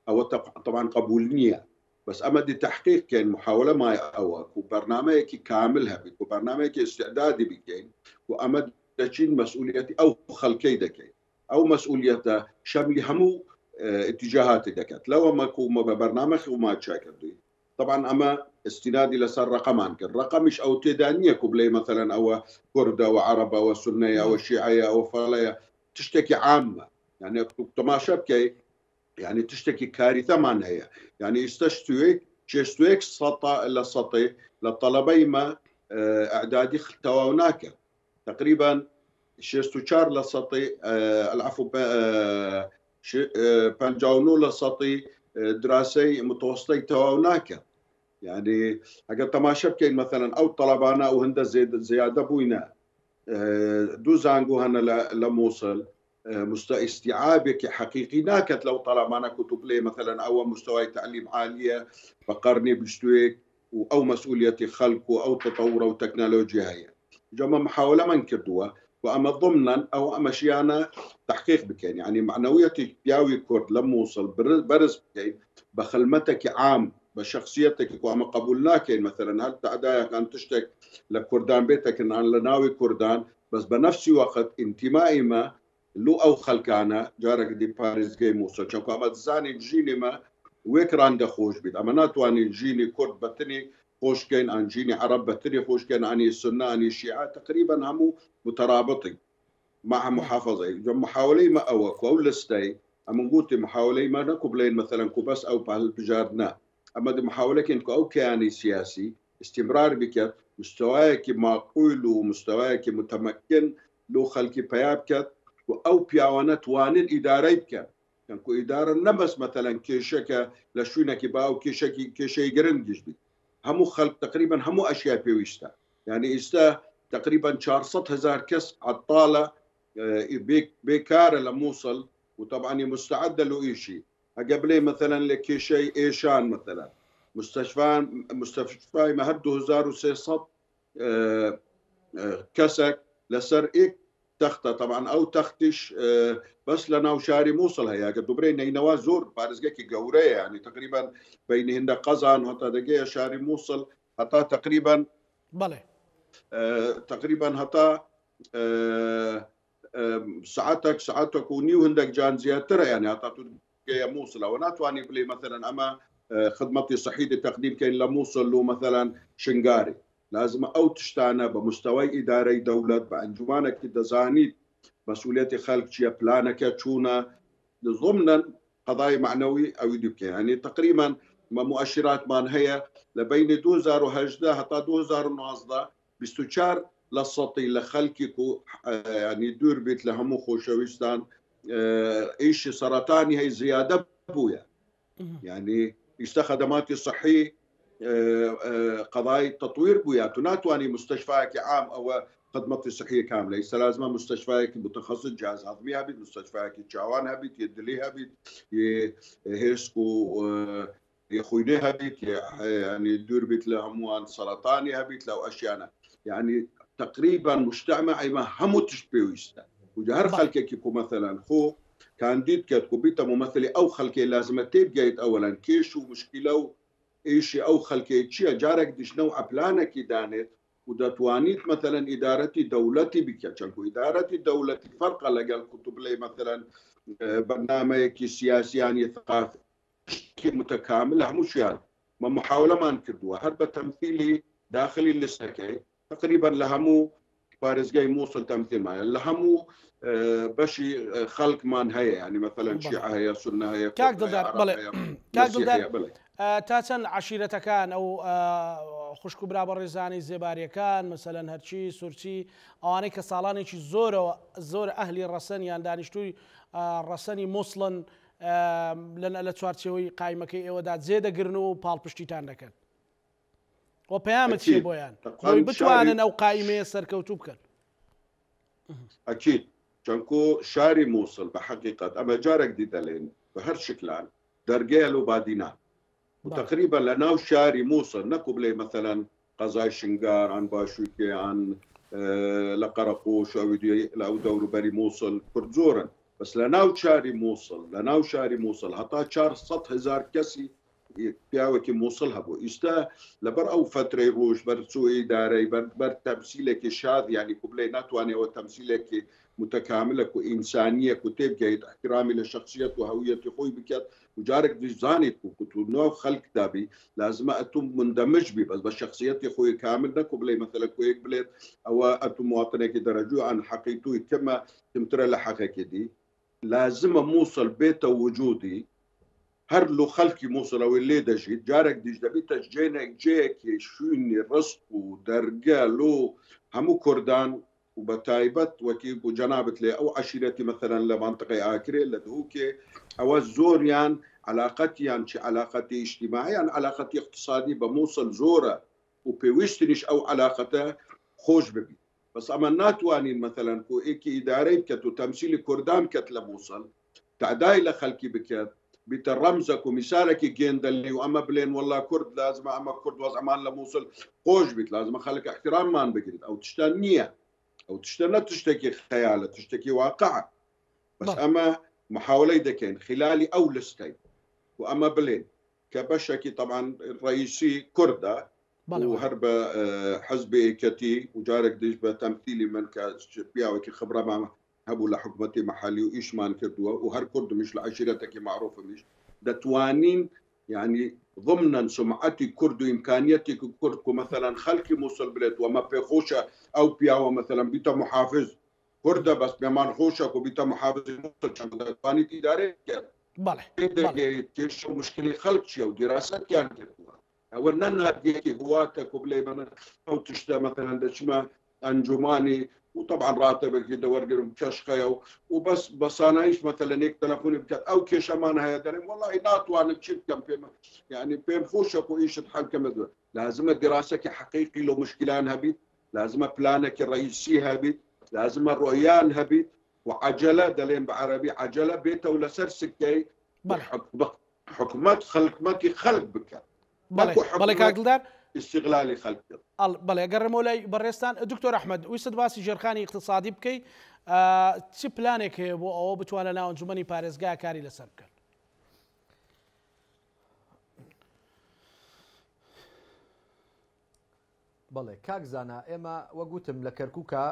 أو طبعا قبولنية بس أما دي تحقيق كان محاولة ما أو برنامج كاملها بيك وبرنامج استعدادي بيكين وأما تشين مسؤوليتي أو خلقي دكين أو مسؤوليته شامل همو اتجاهات دكات لو ما كوما ببرنامج وما تشاكر دي طبعا أما استنادي لسر رقمان الرقم مش أو تدانية كبلي مثلا أو كردة وعربة وسنية أو شيعية أو فالية تشتكي عامة يعني تماشى بكي يعني تشتكي كارثة ما هي يعني استشتويك شستويك سطا للسطي للطلبي ما اعدادي تواوناك تقريبا شستوشار للسطي العفو بانجاونو للسطي دراسي متوسطي تواوناك يعني اگر تماشا بكين مثلا او طلبانا او هند زياده بوينا دو زانگو هنا لموصل استيعابك حقيقي ناكت لو طالما انا كتب لي مثلا او مستوى تعليم عاليه بقرني بشتويك او مسؤوليه خلقه او تطور او تكنولوجيا هي جمع محاوله ما نكردوها واما ضمنا او اما شيانا تحقيق بكين يعني معنويتي بياوي كرد لما وصل برز بكين بخلمتك عام بشخصيتك واما قبولناك مثلا هل تعداك ان تشتك لكردان بيتك ان انا لناوي كردان بس بنفس الوقت انتمائي ما لو او خلكانا جارك دي باريس جاي موسى شوكو اما تزاني جيني ما ويكران دا خوش بيت اما ناتواني جيني كرد بتني خوش كين عن جيني عرب بتني خوش كين عن السنة عن الشيعة تقريبا همو مترابطين مع محافظة محاولي ما او كول ستي اما نقولتي محاولي ما نكبلين مثلا كوبس او بجارنا اما دي محاولة كنكو او كياني سياسي استمرار بك مستواك معقول ومستواك متمكن لو خلقي بيابكت او بياوانا توانين اداري بك كانكو اداره نبس مثلا كيشكا لشونك باو كيشي جرنجش بي همو خلق تقريبا همو اشياء بيويستا يعني استا تقريبا 400,000 كس عطاله بكار لموصل وطبعا مستعده له شيء قبل مثلا لكيشي ايشان مثلا مستشفى مهدو 1600 كسك لسر تخته طبعا او تختش بس لنا وشاري موصل هي قد برين نواز زور بارزقك قوريه يعني تقريبا بينهن قزان وحتى دقيقه شاري موصل حتى تقريبا بله تقريبا حتى ساعتك ونيو هندك جان زياتره يعني حتى تلقى موصل وناتواني بلي مثلا اما خدمتي صحيه تقديم كاين لموصل له مثلا شنغاري لازم او تشتانا بمستوى اداري دوله بانجمانك دزانيت مسؤوليه خلق شيء بلانك تشونا ضمنا قضايا معنوي او يدك يعني تقريبا مؤشرات مان هي لبين 2011 حتى 2019 بستشار للسطي لخلقك يعني دور بيت لهمو خوشويستان ايش سرطاني هي زياده بويا يعني خدماتي الصحيه قضايا تطوير بوياتو ناتواني مستشفاك عام او خدمتي صحيه كامله هسه لازم مستشفاك متخصص جهاز هضمي هبيت مستشفاك تشاوان هبيت يدلي هبيت هيسكو يخويني هبيت يعني دور بيت لهموان سرطاني هبيت لو اشيانا يعني تقريبا مجتمع ما همو تشبيويستا وجهر خلقك يكو مثلا خو كان ديت كتكو بيتا ممثلي او خلقي لازم تبقى اولا كيش ومشكله ايشي او خلقي شيء جارك ديش نوع بلانك دانت ودتوانيت مثلا ادارتي دولتي بكتشنكو ادارتي دولتي فرق لقى الكتب لي مثلا برنامج سياسي يعني ثقافي متكامل مش يعني ما محاوله ما نكردوها هرب تمثيلي داخلي لسكي تقريبا لهمو فارس جاي موصل تمثيل معي لهمو بشي خلق مان هي يعني مثلا شيعة هي سنة هي كاك دلدار كاك دلدار تاتن عشيرتكان او خوشكو برا برزاني زيباريكان مثلا هرشي سورتي اواني كسالاني شي زور اهلي الرسنيان دانشتوي الرسني موصلا لان لتوارتيوي قايمكي ودات زيده قرنو بال بشتيتان دكن وبيامت شي بويان لو بتوانن او قايمه سركوتو بكن اكيد چونكو شاري موصل بحقيقه اما جارك دي دلين بهر شكلان درجيلو بادينا وتقريبا لنا شاري موصل نكو بلي مثلا قضايا شنغار عن باشوكي عن لقرقوش او دور بري موصل كردزورا بس لنا شاري موصل حتى 400,000 كسي بياوكي موصلها بو استا لبر او فتره روش بر سوء اداري بر تمثيلك شاذ يعني قبل ناتواني وتمثيلك متكاملك وانسانيه وتبقى احترامي لشخصيته وهويته خوي بكات وجارك ديزاينت وكتو خلق دابي لازم اتم مندمج بي بس شخصيتي خوي كامل ده قبل مثلا كويك بليت او اتم مواطنك درجو عن حقيقته كما تمتر لحقك دي لازم موصل بيته وجودي هر لو خلقي موصل او اللي دجي جارك ديج دبي تجينا جيك شوني رسطو درجالو همو كردان وبتايبت وكيف وجنابت لي او عشيرتي مثلا لمنطقه اكري لدهوكي او الزوريان علاقتي يعني علاقتي اجتماعيه يعني علاقتي اقتصادي بموصل زوره وبيوشتنش او علاقته خوش ببي بس اما ناتوانين مثلا كو ايكي اداري بكت وتمثيل كردام كت لموصل تعداي لخلكي بكت بترمزك ومثالك جيندلي واما بلين والله كرد لازم اما كرد وزعمان لموصل قوش بيت لازم اخليك احترام مان بقرد او تشتنيه او تشتكي خياله تشتكي واقعه بس اما محاولة دكين خلالي او لستين واما بلين كبشكي طبعا الرئيسي كرده وهرب حزبي كتي وجارك ديش بتمثيلي من كبياوي خبره مع هبو لحكومتي محلي وايش مان كردوا وهر كرد مش لعشيرتك معروفه مش دتوانين يعني ضمنا سمعتي كرد وامكانيتي كردكم مثلا خلكي موصل بلد وما بيخوشه او بياوه مثلا بيتا محافظ كرده بس بمان خوشك وبيتا محافظ موصل كان دتواني اداري بله كيش مشكله خلق شيء ودراسات كانت ورننا ديكي هواتك وبليبنا او تشتا مثلا دشما انجماني وطبعا راتبك كده ورقم كشخه وبس انا ايش مثلا هيك تلفوني بكت او كيش امان هيا دريم والله ناتو انا تشد كم يعني بين خوشك وايش تحكم لازم دراسك حقيقي لو مشكلان هبي لازم بلانك الرئيسي هبي لازم الرؤيان هبي وعجله دلين بعربي عجله بيته ولا سرسكي حكومات خلق بك بله كاغلدار استغلالي خلق بله اگر مولاي برستان دكتور احمد ويسد باسي جرخاني اقتصادي بكي تي بلانك او بتوانا ناو انجمني باريزغا كاري لسرك بله کاکزانە ئێمە وەگوتم لە کەرکووکە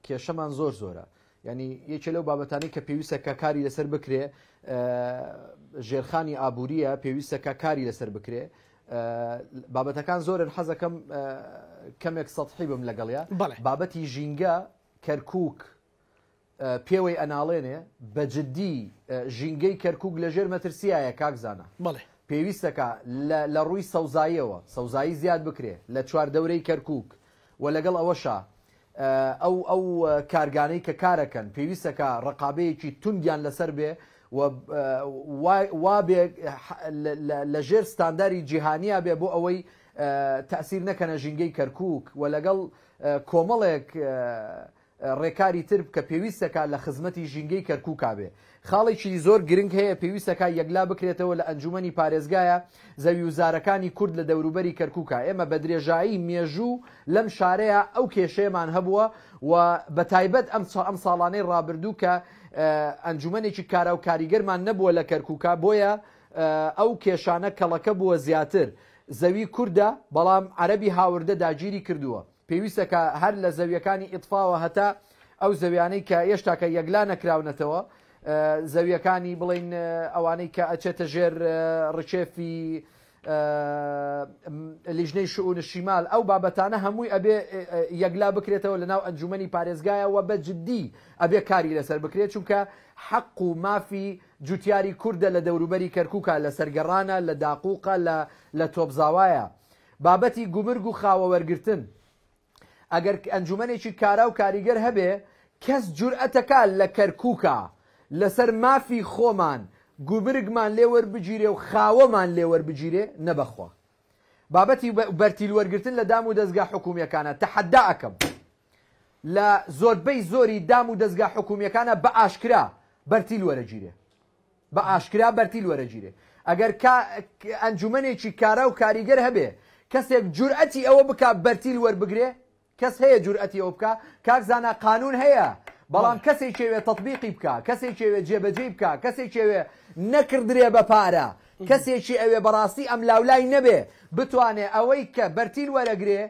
کێشەمان زۆر زۆرە یعنی یەکێ لەو بابەتانی کە پێویستە کە کاری لەسەر بکرێ ژێرخانی ئابووریە پێویستە کە کاری لەسەر بکرێ بابەتەکان زۆرن حەزەکەم کەمێک سەطحی بم لەگەڵیە بابەتی ژینگە کەرکووک پێوەی ئەناڵێنێ بەجددی ژینگەی کەرکووک لەژێر مەترسیایە کاکزانە پێویستەکە لە ڕووی سەوزاییەوە سەوزایی زیاد بکرێ لە چواردەورەی کەرکووک و لەگەڵ ئەوەشە ئەو کارگانەی کە کارەکەن پێویستەکە ڕقابەیەکی تونگیان لەسەر بێ وابێ لە ژێر ستانداری جیهانیا بێ بۆ ئەوەی تەسیر نەکەنە ژینگەی کەرکووک و لەگەڵ کۆمەڵێک ڕێکاری تر کە پێویستەکە لە خزمەتی ژینگەی کەرکووکا بێ خاڵێکی زۆر گرنگ هەیە پێویستەکە یەکلا بکرێتەوە لە ئەنجومەنی پارێزگایە زەوی وزارەکانی کورد لە دەوروبەری کەرکووکە ئێمە بە درێژایی مێژوو لەم شارەیە ئەو کێشەیەمان هەبووە و بە تایبەت ئەم ساڵانەی ڕابردوو کە ئەنجومەنێکی کارا و کاریگەرمان نەبووە لە کەرکووکە بۆیە ئەو کێشانە کەڵەکە بووە زیاتر زەوی کووردە بەڵام عەرەبی هاوردە داگیری کردووە پێویستەکە هەر لە زەویەکانی ئیطفاوە هەتا ئەو زەویانەی کە ئێشتا کە یەکلا نەکراونەتەوە زەویەکانی بڵین ئەوانەی کە ئەچێتە ژێر ڕچێفی لیژنەی شئون شیمال ئەو بابەتانە هەمووی ئەبێ یەکلا بکرێتەوە لە ناو ئەنجومەنی پارێزگایەوە بە جددی ئەبێ کاری لەسەر بکرێت چونکە حەق و مافی جوتیاری کووردە لە دەوروبەری کەرکووکە لە سەرگەڕانە لە داقووقە لە تۆپزاوایە بابەتی گومرگ و خاوە وەرگرتن ئەگەر ئەنجومەنێکی کارا و کاریگەر هەبێ کەس جورئەتەکە لە کەرکووکە لەسەر مافی خۆمان گومرگمان لێوەربگیرێ و خاوەمان لێوەربگیرێ نەبەخوا بابەتی بەرتیل وەرگرتن لە دام و دەستگا حکوومیەکانە تەحەدا ئەکەم لە زۆربەی زۆری دام و دەستگا حکوومیەکانە بە ئاشکرا بەرتیل وەرەگیرێ بە ئاشکرا بەرتیل وەرەگیرێ ئەگەر ئەنجومەنێکی کارا و کاریگەر هەبێ کەسێک جورئەتی ئەوە بک بەرتیل وەربگرێ کەس هەیە جورئەتی ئەوە بکە کاکزانە قانون هەیە بەڵام کەسێک کێوێ تەطبیقی بکە کەسێک کێوێ جێبەجێ بکە کەسێک کێوێ نەکردرێ بە پارە کەسێکی ئەوێ بەڕاستی ئەم لاولای نەبێ بتوانێ ئەوەی کە بەرتیل وەرەگرێ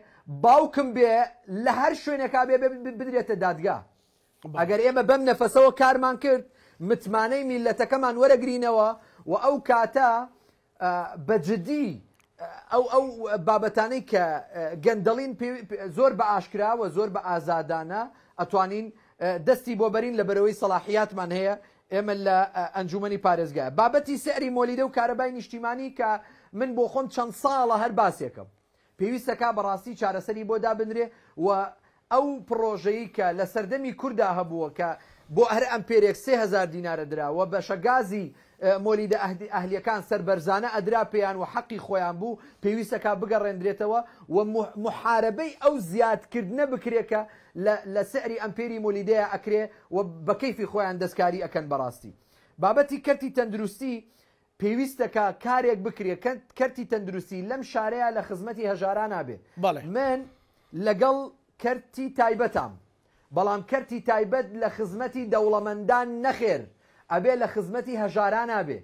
باوکم بێ لە هەر شوێنێکا بێ بدرێتە دادگا ئەگەر ئێمە بەم نەفەسەوە کارمان کرد متمانەی میلەتەکەمان وەرەگرینەوە و ئەو کاتە بەجددی ئەو بابەتانەی کە گەندەڵین زۆر بە ئاشکرا و زۆر بە ئازادانە ئەتوانین دەستی بۆ بەرین لە بەرەوەی سەلاحیاتمان هەیە ئێمە لە ئەنجومەنی پارێزگایە بابەتی سعری مۆلیدە و کارەبای نیشتیمانی کە من بۆ خۆم چەند ساڵە هەر باسێکم پێویستەکە بەڕاستی چارەسەری بۆ دابنرێ و ئەو پرۆژەیە کە لە سەردەمی کووردا هەبووە کە بۆ هەر ئەمپێرێک 3000 دینارە دراوە بەشە گازی مۆلیدە ئەهلیەکان سەربەرزانە ئەدرا پێیان و حەقی خۆیان بوو پێویستەکە بگەڕێنرێتەوە و محاربەی ئەو زیادکردنە بکرێکە لە سعری ئەمپێری مۆلیدەیە ئەکرێ و بە کەیفی خۆیان دەستکاری ئەکەن بەڕاستی. بابەتی کەرتی تەندروستی پێویستەکە کارێک بکرێ کەرتی تەندروستی لەم شارەیە لە خزمەتی هەژاران نابێ. من لەگەڵ کەرتی تایبەتام، بەڵام کەرتی تایبەت لە خزمەتی دەوڵەمەندان نەخێر، ئەبێ لە خزمەتی هەژاران نابێ.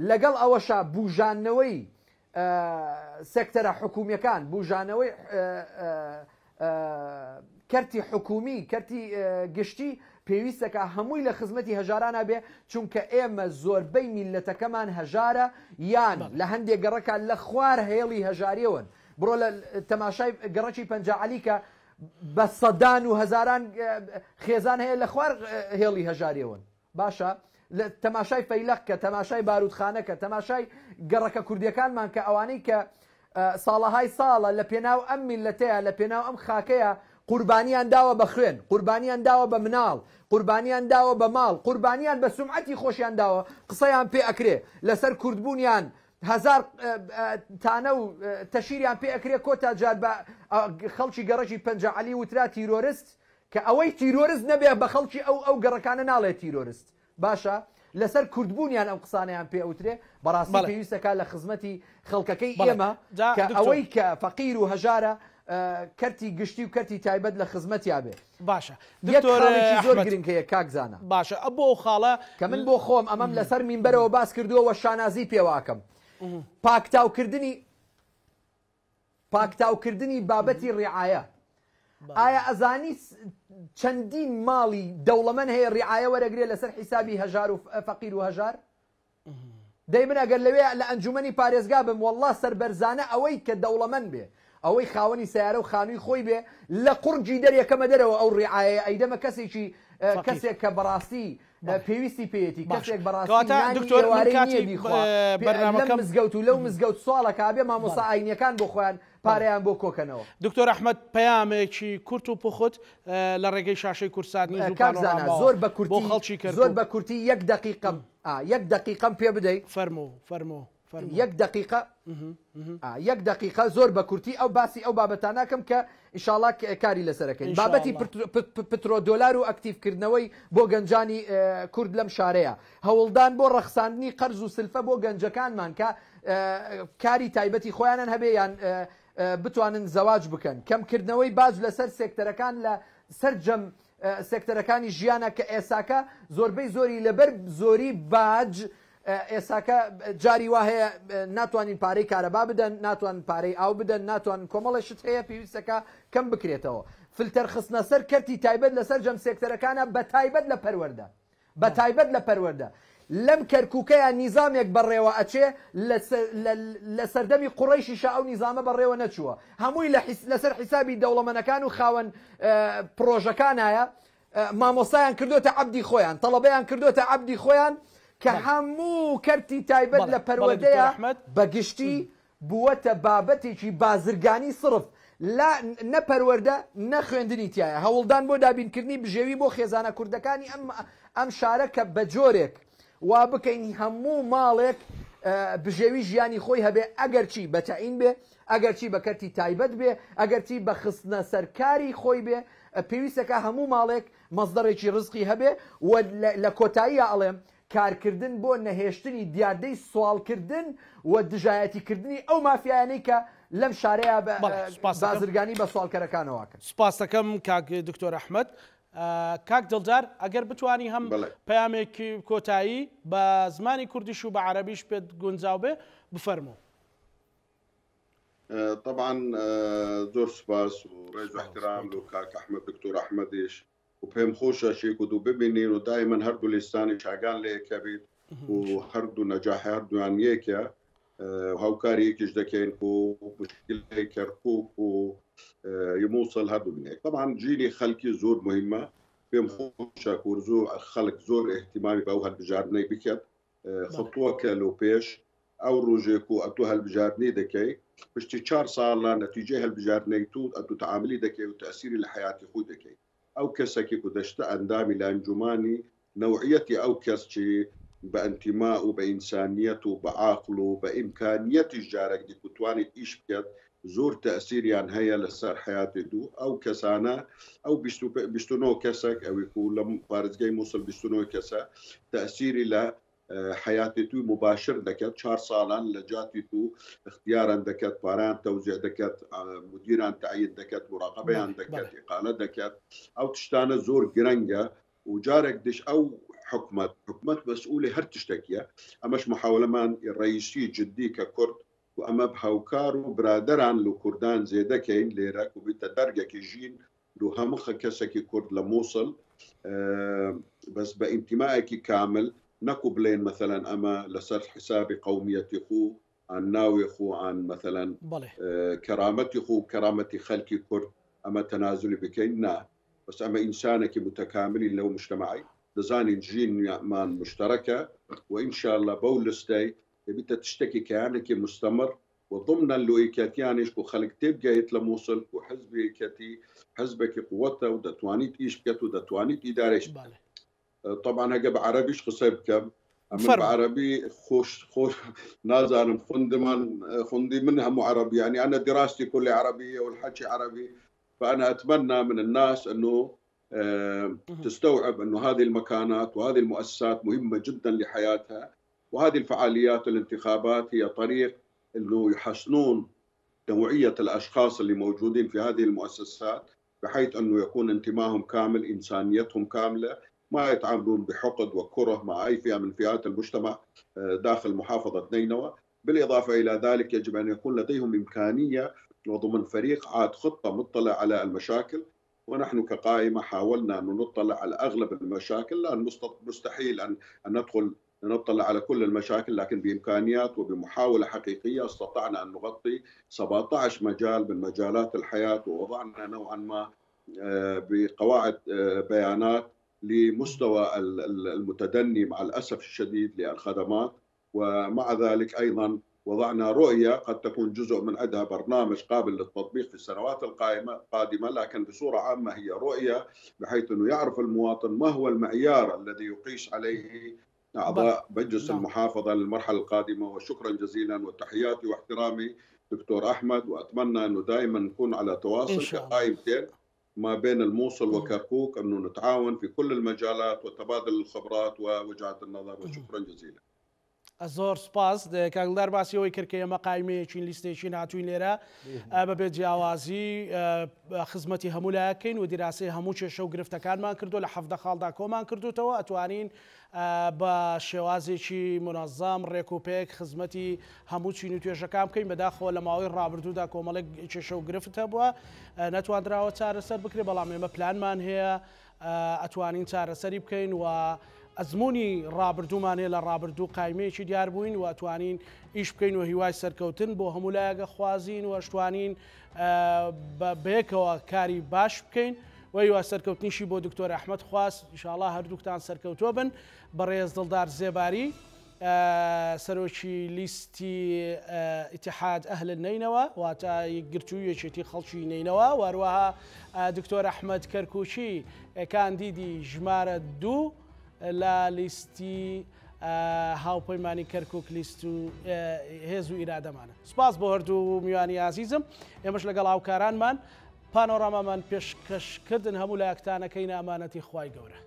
لەگەڵ ئەوەشە بوژانەوەی سێکتەرە حکومیەکان، بوژانەوەی کەرتی حکومی، کەرتی گشتی پێویستەکە هەمووی لە خزمەتی هەژارانە بێ، چونکە ئێمە زۆربەی میلەتەکەمان هەژارە یان لە هەندێک گەڕەکە لە خوار هێڵی هەژاریەوەن. بڕۆ لە تەماشای گەڕەکی پەنجعەلی کە بە سەدان و هەزاران خێزان هەیە لە خوار هێڵی هەژاریەوەن. باشە لە تەماشای فەیلق کە تەماشای بارودخانەکە، تەماشای گەڕەکە کوردیەکانمان کە ئەوانەی کە ساڵەهای ساڵە لە پێناو ئەم میلەتەیە، لە پێناو ئەم خاکەیە قوربانیان داوە بە خوێن، قوربانیان داوە بە مناڵ، قوربانیان داوە بە ماڵ، قوربانیان بە سومعەتی خۆشیان داوە، قسەیان پێ ئەکرێ لەسەر کوردبوونیان، هزار تانە و تەشیریان پێ ئەکرێ کۆتا جار بە خەڵکی گەڕەکی پەنجعەلی وترا تیرۆریست، کە ئەوەی تیرۆریست نەبێ بە خەڵکی ئەو گەڕەکانە ناڵێت تیرۆریست. باشە لەسەر کوردبوونیان ئەو قسانیان پێ ئەوترێ، بەڕاستی پێویستەکە لە خزمەتی خەڵکەکەی ئێمە کە ئەوەی کە فەقیر و هەژارە کەرتی گشتی و کەرتی تایبەت لە خزمەتیا بێ. باشە دکتۆرێکی زۆر گرنگەیە کاکزانە. باشە بۆ خاڵە کە من بۆ خۆم ئەمەم لەسەر مینبەرەوە باس کردووەوە شانازی پێواکەم. پاکتاوکردنی بابەتی ڕیعایە. ئایا ئەزانی چەندین ماڵی دەوڵەمەند هەیە ڕیعایە وەرەگرێ لەسەر حیسابی هەژار و فەقیر و هەژار؟ دەی من ئەگەر لەوێ لە ئەنجومەنی پارێزگا بم وەڵڵا سەربەرزانە ئەوەی کە دەوڵەمەند بێ، ئەوەی خاوەنی سیارە و خانووی خۆی بێ لە قورجی دەرێکەمە دەرەوە ئەو ڕیعایە ئەیدەمە کەسێک کە بەڕاستی پێویستی پێیەتی، کەسێک بەڕاستی مزگەوت و لەو مزگەوت سواڵە کابێ مامۆستا ئاینیەکان بۆ خۆیان پارەیان بۆ کۆکەنەوە. دکتۆر ئەحمەد پەیامێکی کورت و پوخت لە ڕێگەی شاشەی کورسانی زۆر بە کورتی زۆر بە کورتی یەک دقیقەم پێ بدەیت. فەرمۆ یەک دقیقە زۆر بە کورتی ئەو باسی ئەو بابەتان ناکەم کە ئینشاڵڵا کاری لەسەرەکەین. بابەتی پترۆ دۆلار و ئەکتیڤکردنەوەی بۆ گەنجانی کورد لەم شارەیە، هەوڵدان بۆ ڕەخساندنی قەرز و سلفە بۆ گەنجەکانمان کە کاری تایبەتی خۆیانن هەبێ یان بتوانن زەواج بکەن، کەمکردنەوەی باج لەسەر سێکتەرەکان لە سەرجەم سێکتەرەکانی ژیانە کە ئێساکە زۆربەی زۆری لەبەر زۆری باج ئێساکە جاری وا هەیە ناتوانین پارەی کارەبا بدەن، ناتوان پارەی ئاو بدەن، ناتوان کۆمەڵێشت هەیە پێویستەکە کەم بکرێتەوە. فلتەر خستنە سەر کەرتی تایبەت لەسەر جەم سێکتەرەکانە بە تایبەت لە پەروەردە لەم کەرکووکەیە نیزامێک بەڕێوە ئەچێ لە سەردەمی قوڕەیشی شا ئەو نیزامە بەڕێوە نەچووە، هەمووی لەسەر حیسابی دەوڵەمەندەکان و خاوەن پرۆژەکانایە مامۆستایان کردوتە عەبدی خۆیان، تەڵەبەیان کردوتە عەبدی خۆیان کە هەموو کەرتی تایبەت لە پەروەردەیە بەگشتی بووەتە بابەتێکی بازرگانی صرف لا نەپەروەردە نەخوێندنی تایە. هەوڵدان بۆ دابینکردنی بژێوی بۆ خێزانە کوردەکانی ئەم شارە کە بە جۆرێک وا بکەین هەموو ماڵێک بژێوی ژیانی خۆی هەبێ، ئەگەرچی بە تەعین بێ، ئەگەرچی بە کەرتی تایبەت بێ، ئەگەرچی بە خستنە سەرکاری خۆی بێ، پێویستەکە هەموو ماڵێک مەزدەڕێکی ڕزقی هەبێ و لە کۆتاییە ئەڵێم کارکردن بۆ نەهێشتنی دیاردەی سوالکردن و دژایەتیکردنی ئەو مافیایانەی کە لەم شارەیە بازرگانی بە سوالکەرەکانەوەکە. سپاس دەکەم کاک دکتۆر ئەحمەد. کاک دڵدار ئەگەر بتوانی هەم پەیامێکی کۆتایی بە زمانی کوردیش و بە عەرەبیش پێت گونجاو بێ بفەرموو. طبعا زۆر سپاس و ڕێز و احترام لە کاک ئەحمەد دکتۆر ئەحمەدیش و پێم خۆشە شێک و ببینین و دایما هەردوو لیستانی شاگان لەیەکە بیت و هەردوو نەجاح هەردووان یەکە هاوکاری یەکیش دەکەین و مشکلەی کەرکووک و مووسڵ هەردوو بنێک. طبعا جیلی خەڵکی زۆر مهمە، پێم خۆشە کورزوو خەڵک زۆر احتیمامی بە ئەو هەڵبژاردنەی بکات خطووەکە لەو پێش ئەو ڕۆژێک و ئەتوو هەڵبژاردنەی دەکەی پشتی 4 ساڵە نەتیجەی هەڵبژاردنەی تو ئەتوو تەعاملی دەکەی و تەسیری لە حیاتی خۆی دەکەی. ئەو کەسێکی و دەشتە ئەندامی لە ئەنجومانی نەوعیەتی ئەو کەس چی بانتماء وبإنسانيته بعقله بإمكانية جارك دي كتواني إيش بكت زور تأثير يعني هيا لسر حياتي دو أو كسانا أو بيشتنو كسك أو يكون لم بارز جاي موصل بيشتنو كسا تأثيري ل حياتي تو مباشر دكت 4 سالان لجاتي تو اختيارا دكت باران توزيع دكت مديران تعيين دكت مراقبة دكت إقالة دكت أو تشتانا زور جرنجا وجارك دش أو حكمت مسؤولة هر تشتكيا أمش محاولة من الرئيسي جدي ككرد وأما بهاوكارو برادران لو كردان زيدكين ليرك وبتدرجة كيجين لو همخ كسكي كرد لموصل بس بانتمائك كامل نقبلين مثلا أما لسر حساب قوميتي خو عن ناوي خو عن مثلا كرامتي خو كرامتي خلقي كرد أما تنازلي بكين نا بس أما إنسانك متكامل لو مجتمعي دزاني جين مان مشتركة وإن شاء الله بولستي بدها تشتكي كيانك مستمر وضمن اللويكاتيانش وخلق تبقى يتلموصل وحزبك حزبك قوته ودتوانيت إيش بكت ودتوانيت إداريش طبعا هجب عربيش خصيب كم أما بعربي خوش نازل خندي منها مو عربي يعني أنا دراستي كلها عربية والحكي عربي فأنا أتمنى من الناس أنه تستوعب أنه هذه المكانات وهذه المؤسسات مهمة جدا لحياتها وهذه الفعاليات الانتخابات هي طريق أنه يحسنون نوعية الأشخاص اللي موجودين في هذه المؤسسات بحيث أنه يكون انتمائهم كامل إنسانيتهم كاملة ما يتعاملون بحقد وكره مع أي فئة من فئات المجتمع داخل محافظة نينوى. بالإضافة إلى ذلك يجب أن يكون لديهم إمكانية وضمن فريق عاد خطة مطلع على المشاكل ونحن كقائمة حاولنا أن نطلع على أغلب المشاكل لأن مستحيل أن نطلع على كل المشاكل لكن بإمكانيات وبمحاولة حقيقية استطعنا أن نغطي 17 مجال من مجالات الحياة ووضعنا نوعا ما بقواعد بيانات لمستوى المتدني مع الأسف الشديد للخدمات ومع ذلك أيضا وضعنا رؤية قد تكون جزء من عندها برنامج قابل للتطبيق في السنوات القادمة لكن بصورة عامة هي رؤية بحيث أنه يعرف المواطن ما هو المعيار الذي يقيس عليه أعضاء مجلس المحافظة للمرحلة القادمة. وشكرا جزيلا وتحياتي واحترامي دكتور أحمد وأتمنى أنه دائما نكون على تواصل كقائمتين ما بين الموصل وكركوك أنه نتعاون في كل المجالات وتبادل الخبرات ووجهات النظر وشكرا جزيلا. زۆر سپاس کاگلدار باسیەوەی کرد کە ئێمە قایمەیەکین لیستێکی هاتووین لێرە بەبێ جیاوازی خزمەتی هەموو لایەکەین و دیراسی هەموو کێشە و گرفتەکانمان کردو لە 17 خاڵدا کۆمان کردوتەوە ئەتوانین بە شێوازێکی منەظەم ڕێکوپێک خزمەتی هەموو چین و توێژەکان بکەین بەداخەوە لە ماوەی ڕابردوودا کۆمەڵێک کێشە و گرفت هەبووە نەتوانراوە چارەسەر بکرێت بەڵام ئێمە پلانمان هەیە ئەتوانین چارەسەری بکەین و ئەزمموی ڕابردوومانێ لە ڕابردوو قایمەیەکی دیار بووین و ئەتوانین ئیش بکەین و هیوای سەرکەوتن بۆ هەموو لایەگە خوازین و ئەشتوانین بەیەکەوە کاری باش بکەین و هیوا سەرکەوتنیشی بۆ دکتۆر ئەحمەد خواست ئینشاءڵڵا هەردووکتان سەرکەوتووە بن بەڕێز دڵدار زێباری سەرۆکی لیستی ئیتیحاد ئەهل نینەوە واتە یەکگرتوویەکێتی خەڵکی نینەوە وەروەها دکتۆر ئەحمەد کەرکووچی کاندیدی ژمارە 2 لە لیستی هاوپەیمانی کەرکووک لیست و هێز و ئیرادەمانە. سپاس بۆ هەردوو میوانی عزیزم ئێمەش لەگەڵ هاوکارانمان پانۆڕامامان پێشکەشکردن هەموو لایەکتانەکەی ئەمانەتی خوای گەورە.